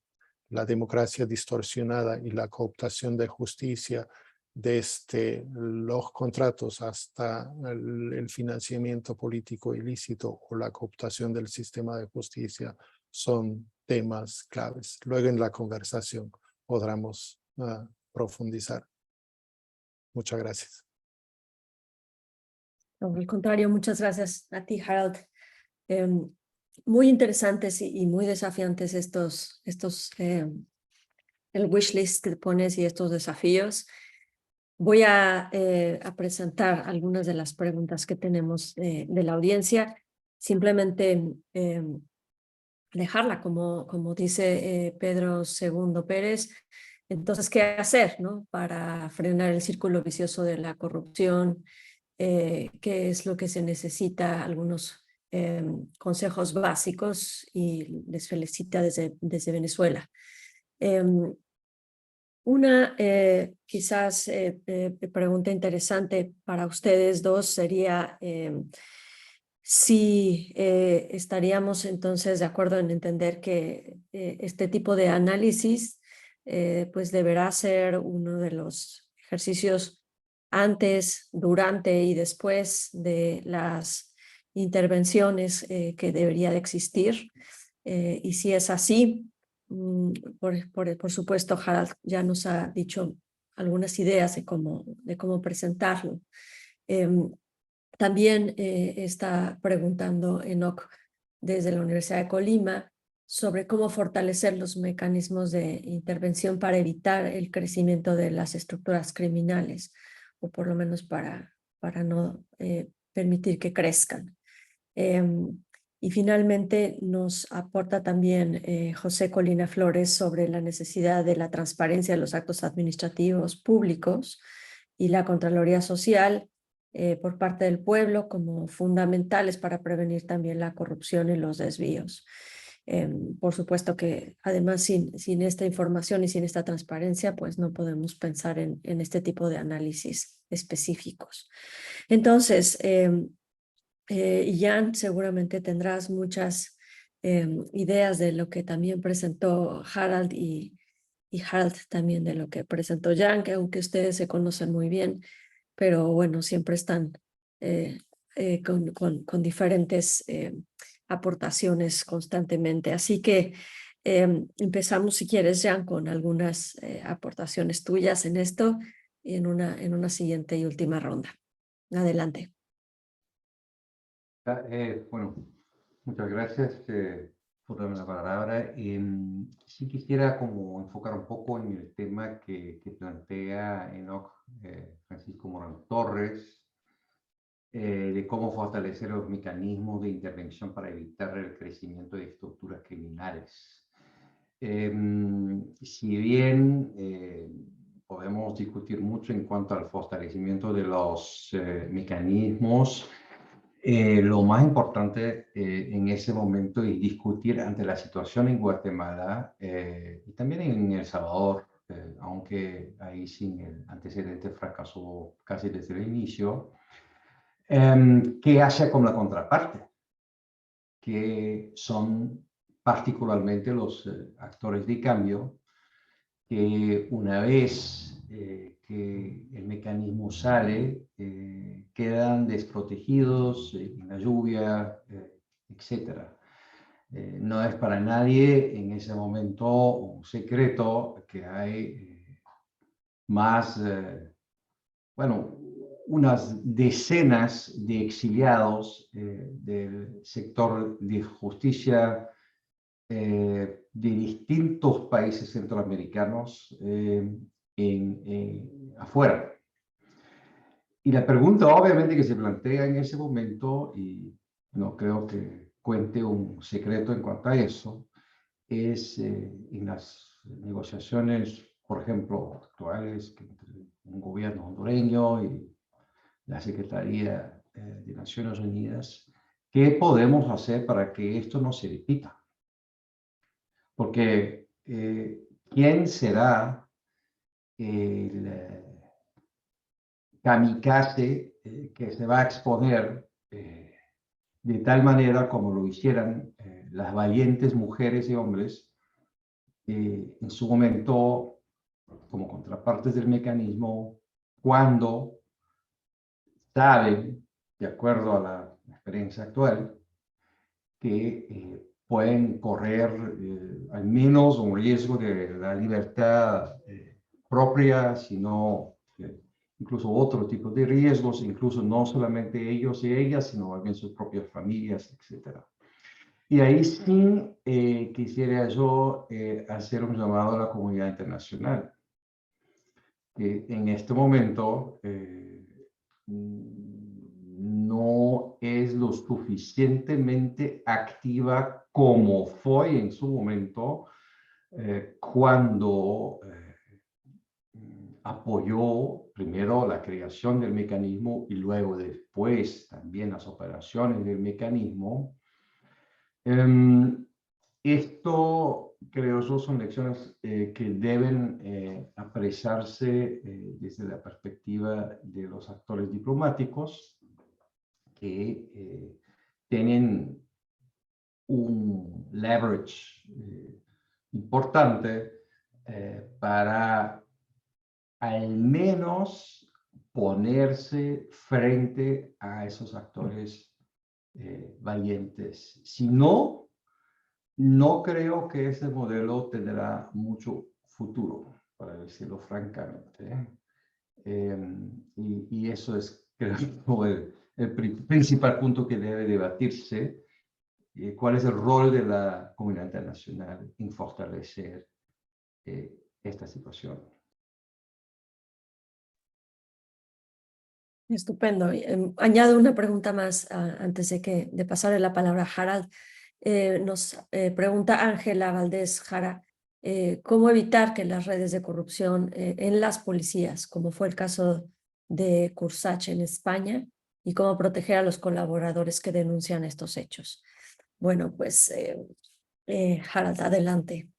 la democracia distorsionada y la cooptación de justicia, desde los contratos hasta el financiamiento político ilícito o la cooptación del sistema de justicia, son temas claves. Luego en la conversación podremos profundizar. Muchas gracias. No, al contrario, muchas gracias a ti, Harald. Muy interesantes y muy desafiantes el wish list que pones y estos desafíos. Voy a presentar algunas de las preguntas que tenemos de la audiencia. Simplemente dejarla, como dice Pedro II Pérez. Entonces, ¿qué hacer, no? Para frenar el círculo vicioso de la corrupción? ¿Qué es lo que se necesita? Algunos consejos básicos, y les felicita desde Venezuela. Una quizás pregunta interesante para ustedes dos sería si estaríamos entonces de acuerdo en entender que este tipo de análisis pues deberá ser uno de los ejercicios antes, durante y después de las intervenciones que debería de existir. Y si es así, por supuesto, Harald ya nos ha dicho algunas ideas de cómo presentarlo. También está preguntando Enoch desde la Universidad de Colima sobre cómo fortalecer los mecanismos de intervención para evitar el crecimiento de las estructuras criminales, o por lo menos para no permitir que crezcan. Y finalmente nos aporta también José Colina Flores sobre la necesidad de la transparencia de los actos administrativos públicos y la Contraloría Social por parte del pueblo como fundamentales para prevenir también la corrupción y los desvíos. Por supuesto que además sin esta información y sin esta transparencia, pues no podemos pensar en este tipo de análisis específicos. Entonces, Jan, seguramente tendrás muchas ideas de lo que también presentó Harald y Harald también de lo que presentó Jan, que aunque ustedes se conocen muy bien, pero bueno, siempre están con diferentes aportaciones constantemente. Así que empezamos, si quieres, Jan, con algunas aportaciones tuyas en esto y en una siguiente y última ronda. Adelante. Bueno, muchas gracias por darme la palabra. Sí quisiera como enfocar un poco en el tema que plantea Enoch Francisco Morán Torres, de cómo fortalecer los mecanismos de intervención para evitar el crecimiento de estructuras criminales. Si bien podemos discutir mucho en cuanto al fortalecimiento de los mecanismos, lo más importante en ese momento es discutir ante la situación en Guatemala y también en El Salvador, aunque ahí sin el antecedente fracasó casi desde el inicio, qué hace con la contraparte, que son particularmente los actores de cambio, que una vez que el mecanismo sale, quedan desprotegidos en la lluvia, etc. No es para nadie en ese momento un secreto que hay más, bueno, unas decenas de exiliados del sector de justicia de distintos países centroamericanos afuera. Y la pregunta obviamente que se plantea en ese momento, y no creo que cuente un secreto en cuanto a eso, es en las negociaciones, por ejemplo, actuales entre un gobierno hondureño y la Secretaría de Naciones Unidas, ¿qué podemos hacer para que esto no se repita? Porque ¿quién será el kamikaze que se va a exponer de tal manera como lo hicieran las valientes mujeres y hombres en su momento como contrapartes del mecanismo, cuando saben, de acuerdo a la experiencia actual, que pueden correr al menos un riesgo de la libertad propia, sino incluso otro tipo de riesgos, incluso no solamente ellos y ellas, sino también sus propias familias, etc. Y ahí sí quisiera yo hacer un llamado a la comunidad internacional, que en este momento no es lo suficientemente activa como fue en su momento cuando apoyó primero la creación del mecanismo y luego después también las operaciones del mecanismo. Esto, creo yo, son lecciones que deben apreciarse desde la perspectiva de los actores diplomáticos que tienen un leverage importante para al menos ponerse frente a esos actores valientes. Si no, no creo que ese modelo tendrá mucho futuro, para decirlo francamente. Y eso es, creo, el principal punto que debe debatirse. ¿Cuál es el rol de la comunidad internacional en fortalecer esta situación? Estupendo. Añado una pregunta más antes de pasarle la palabra a Harald. Nos pregunta Ángela Valdés Jara, ¿cómo evitar que las redes de corrupción en las policías, como fue el caso de Cursach en España, y cómo proteger a los colaboradores que denuncian estos hechos? Bueno, pues Harald, adelante.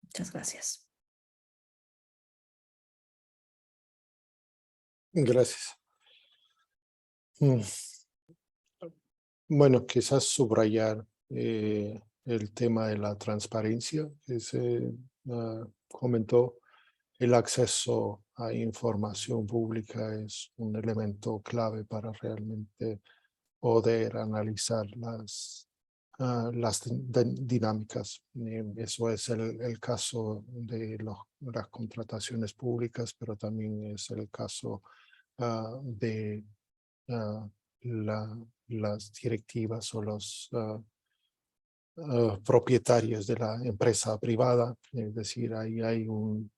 Muchas gracias. Gracias. Bueno, quizás subrayar el tema de la transparencia que se comentó. El acceso a información pública es un elemento clave para realmente poder analizar las dinámicas. Eso es el caso de las contrataciones públicas, pero también es el caso de las directivas o los propietarios de la empresa privada. Es decir, ahí hay un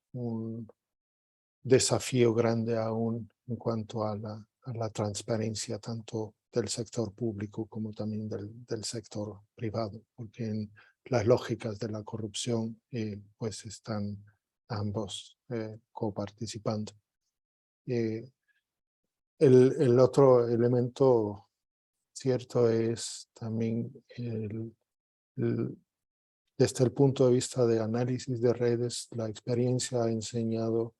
desafío grande aún en cuanto a la transparencia, tanto del sector público como también del sector privado, porque en las lógicas de la corrupción pues están ambos coparticipando. El otro elemento cierto es también desde el punto de vista de análisis de redes, la experiencia ha enseñado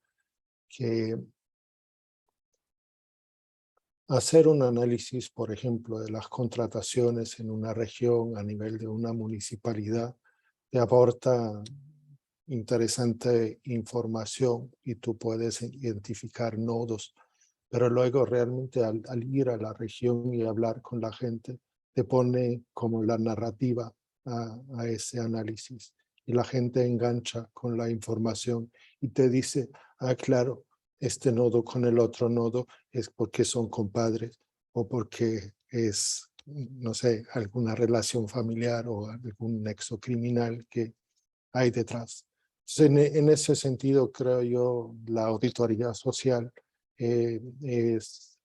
que hacer un análisis, por ejemplo, de las contrataciones en una región a nivel de una municipalidad, te aporta interesante información y tú puedes identificar nodos, pero luego realmente al ir a la región y hablar con la gente, te pone como la narrativa a ese análisis y la gente engancha con la información y te dice, claro, este nodo con el otro nodo es porque son compadres o porque es, no sé, alguna relación familiar o algún nexo criminal que hay detrás. Entonces, en ese sentido, creo yo, la auditoría social es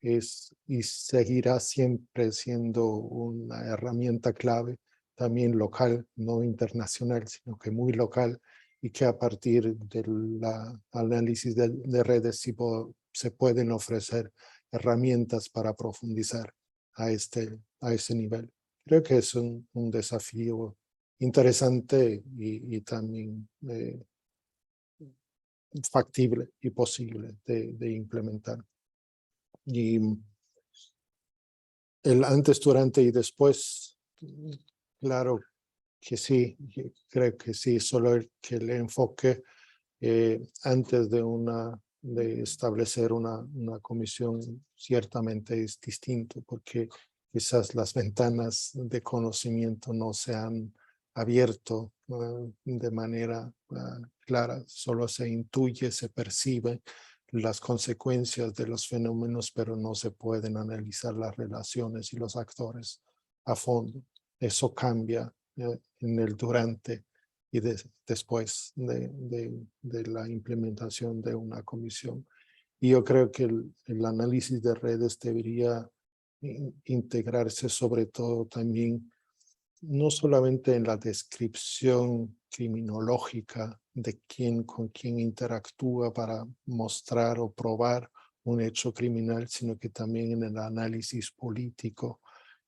y seguirá siempre siendo una herramienta clave, también local, no internacional, sino que muy local, y que a partir del análisis de redes se pueden ofrecer herramientas para profundizar a ese nivel. Creo que es un desafío interesante y también factible y posible de implementar. Y el antes, durante y después, claro que sí, creo que sí, solo que el enfoque antes de establecer una comisión ciertamente es distinto, porque quizás las ventanas de conocimiento no se han abierto de manera clara, solo se intuye, se percibe las consecuencias de los fenómenos, pero no se pueden analizar las relaciones y los actores a fondo. Eso cambia en el durante y después de la implementación de una comisión. Y yo creo que el análisis de redes debería integrarse sobre todo también, no solamente en la descripción criminológica de con quién interactúa para mostrar o probar un hecho criminal, sino que también en el análisis político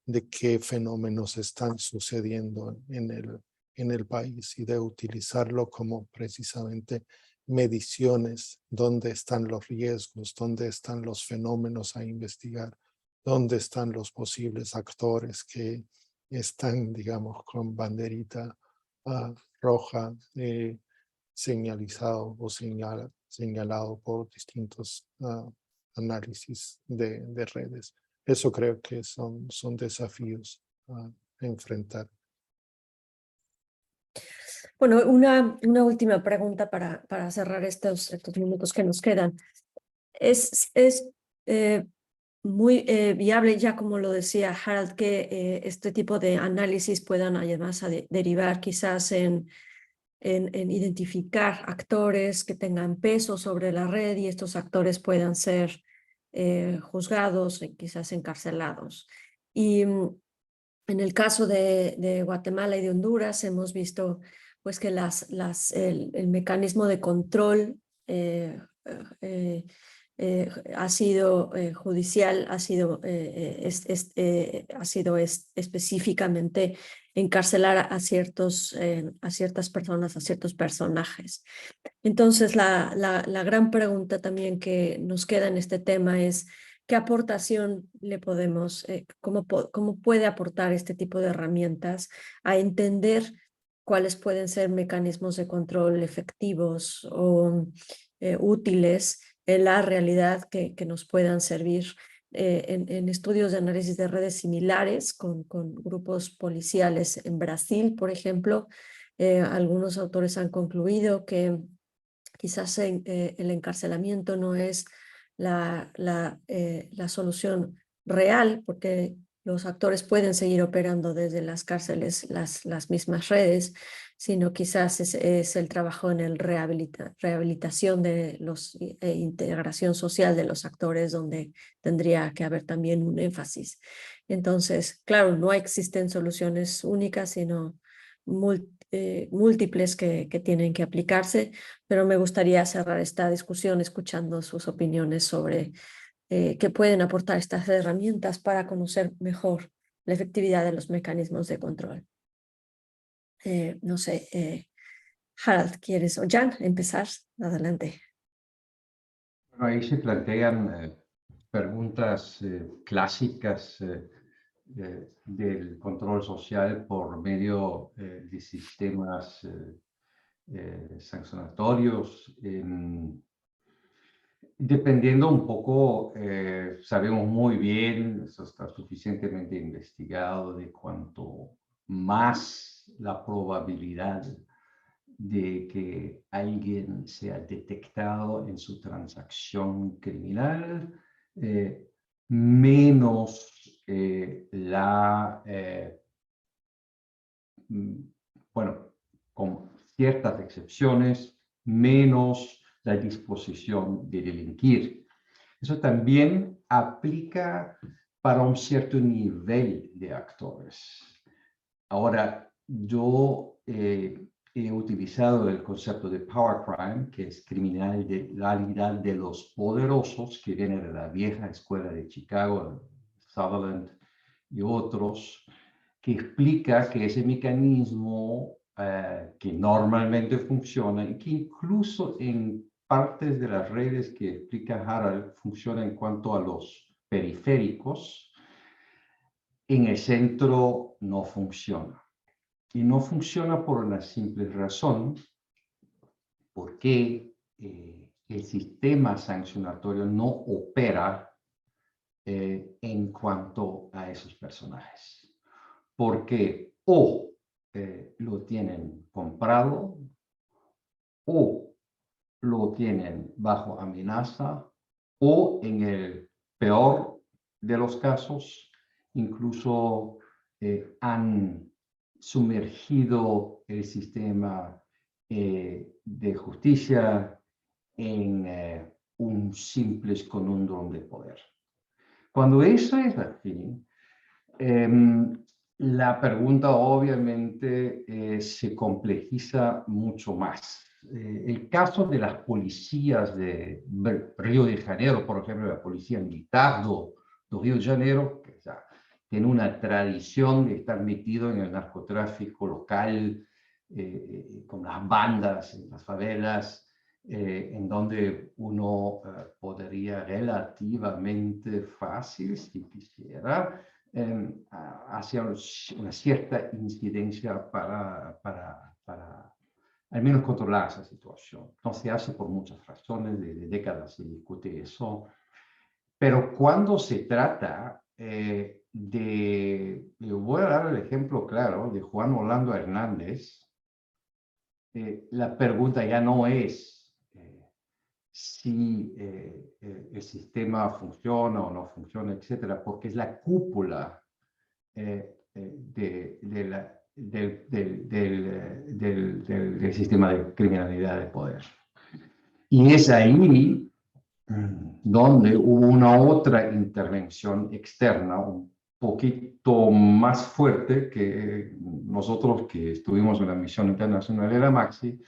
de qué fenómenos están sucediendo en el país y de utilizarlo como precisamente mediciones, dónde están los riesgos, dónde están los fenómenos a investigar, dónde están los posibles actores que están, digamos, con banderita roja señalizado o señalado por distintos análisis de redes. Eso creo que son desafíos a enfrentar. Bueno, una última pregunta para cerrar estos minutos que nos quedan. Es muy viable, ya como lo decía Harald, que este tipo de análisis puedan además derivar quizás en identificar actores que tengan peso sobre la red y estos actores puedan ser juzgados y quizás encarcelados. Y en el caso de Guatemala y de Honduras hemos visto pues que el mecanismo de control ha sido judicial, ha sido específicamente encarcelar a ciertas personas, a ciertos personajes. Entonces, la gran pregunta también que nos queda en este tema es ¿qué aportación le podemos, cómo puede aportar este tipo de herramientas a entender cuáles pueden ser mecanismos de control efectivos o útiles en la realidad que nos puedan servir en estudios de análisis de redes similares con grupos policiales en Brasil, por ejemplo? Algunos autores han concluido que quizás el encarcelamiento no es la solución real, porque los actores pueden seguir operando desde las cárceles las mismas redes, sino quizás es el trabajo en el rehabilitación de los, integración social de los actores, donde tendría que haber también un énfasis. Entonces, claro, no existen soluciones únicas, sino múltiples que tienen que aplicarse, pero me gustaría cerrar esta discusión escuchando sus opiniones sobre qué pueden aportar estas herramientas para conocer mejor la efectividad de los mecanismos de control. No sé, Harald, ¿quieres o Jan empezar? Adelante. Bueno, ahí se plantean preguntas clásicas del control social por medio de sistemas sancionatorios. Dependiendo un poco, sabemos muy bien, eso está suficientemente investigado, de cuanto más la probabilidad de que alguien sea detectado en su transacción criminal, menos bueno, con ciertas excepciones, menos la disposición de delinquir. Eso también aplica para un cierto nivel de actores. Ahora, yo he utilizado el concepto de power crime, que es criminalidad de los poderosos, que viene de la vieja escuela de Chicago, Sutherland y otros, que explica que ese mecanismo que normalmente funciona y que incluso en partes de las redes que explica Harald funciona en cuanto a los periféricos, en el centro no funciona. Y no funciona por una simple razón, porque el sistema sancionatorio no opera en cuanto a esos personajes. Porque o lo tienen comprado, o lo tienen bajo amenaza, o en el peor de los casos, incluso han sumergido el sistema de justicia en un simple conundrum de poder. Cuando eso es así, la pregunta obviamente se complejiza mucho más. El caso de las policías de Río de Janeiro, por ejemplo, la policía militar de Río de Janeiro, que ya tiene una tradición de estar metido en el narcotráfico local, con las bandas en las favelas, en donde uno podría relativamente fácil, si quisiera, hacia una cierta incidencia para al menos controlar esa situación. No se hace por muchas razones, de décadas se discute eso, pero cuando se trata voy a dar el ejemplo claro de Juan Orlando Hernández, la pregunta ya no es si el sistema funciona o no funciona, etcétera, porque es la cúpula del sistema de criminalidad de poder. Y es ahí donde hubo una otra intervención externa, un poquito más fuerte que nosotros que estuvimos en la misión internacional de la Maxi,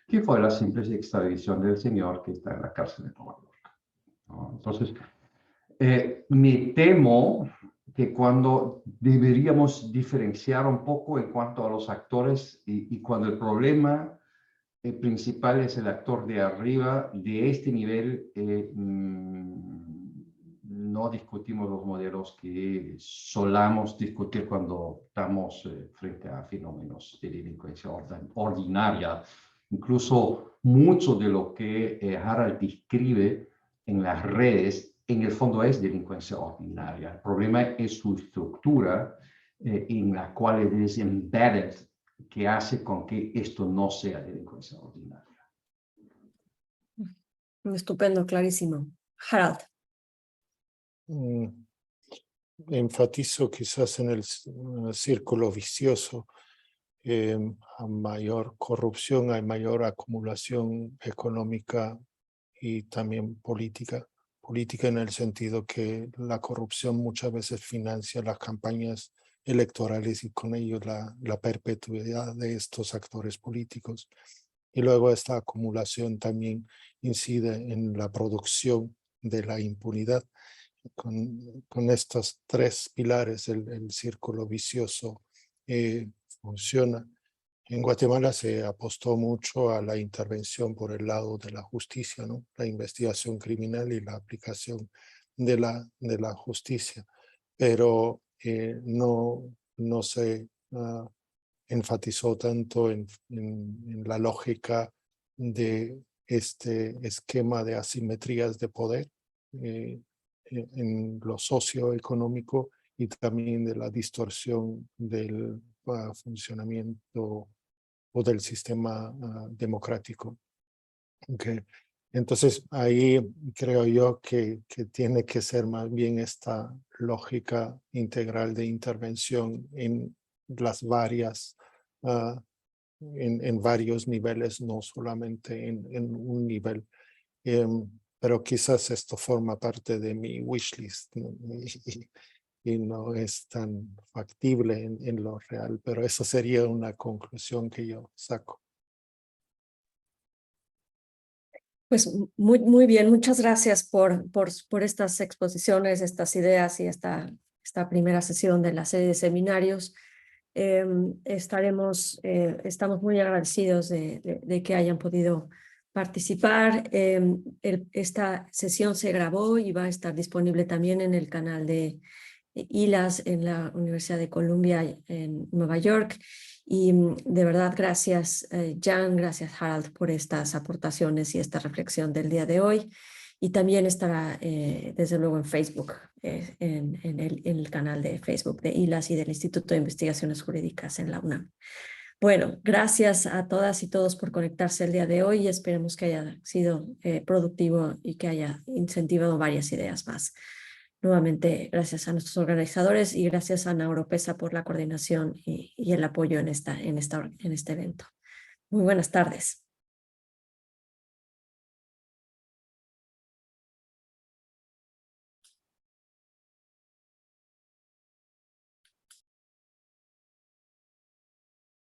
que fue la simple extradición del señor que está en la cárcel de Nueva York, ¿no? Entonces, me temo que cuando deberíamos diferenciar un poco en cuanto a los actores y cuando el problema principal es el actor de arriba, de este nivel, no discutimos los modelos que solamos discutir cuando estamos frente a fenómenos de delincuencia ordinaria. Incluso mucho de lo que Harald describe en las redes, en el fondo es delincuencia ordinaria. El problema es su estructura en la cual es embedded, que hace con que esto no sea delincuencia ordinaria. Estupendo, clarísimo. Harald. Enfatizo quizás en el círculo vicioso. A mayor corrupción hay mayor acumulación económica y también política. Política en el sentido que la corrupción muchas veces financia las campañas electorales y con ello la perpetuidad de estos actores políticos. Y luego esta acumulación también incide en la producción de la impunidad. Con estos tres pilares el círculo vicioso funciona. En Guatemala se apostó mucho a la intervención por el lado de la justicia, ¿no? La investigación criminal y la aplicación de la justicia, pero no se enfatizó tanto en la lógica de este esquema de asimetrías de poder en lo socioeconómico y también de la distorsión del funcionamiento o del sistema democrático. Okay. Entonces ahí creo yo que tiene que ser más bien esta lógica integral de intervención en las varias, en varios niveles, no solamente en un nivel. Pero quizás esto forma parte de mi wish list, ¿no? Y no es tan factible en lo real, pero eso sería una conclusión que yo saco. Pues muy bien, muchas gracias por estas exposiciones, estas ideas y esta primera sesión de la serie de seminarios. Estamos muy agradecidos de que hayan podido participar. Esta sesión se grabó y va a estar disponible también en el canal de ILAS en la Universidad de Columbia en Nueva York. Y de verdad, gracias Jan, gracias Harald por estas aportaciones y esta reflexión del día de hoy. Y también estará desde luego en Facebook, en el canal de Facebook de ILAS y del Instituto de Investigaciones Jurídicas en la UNAM. Bueno, gracias a todas y todos por conectarse el día de hoy y esperemos que haya sido productivo y que haya incentivado varias ideas más. Nuevamente, gracias a nuestros organizadores y gracias a Ana Oropesa por la coordinación y el apoyo en este evento. Muy buenas tardes.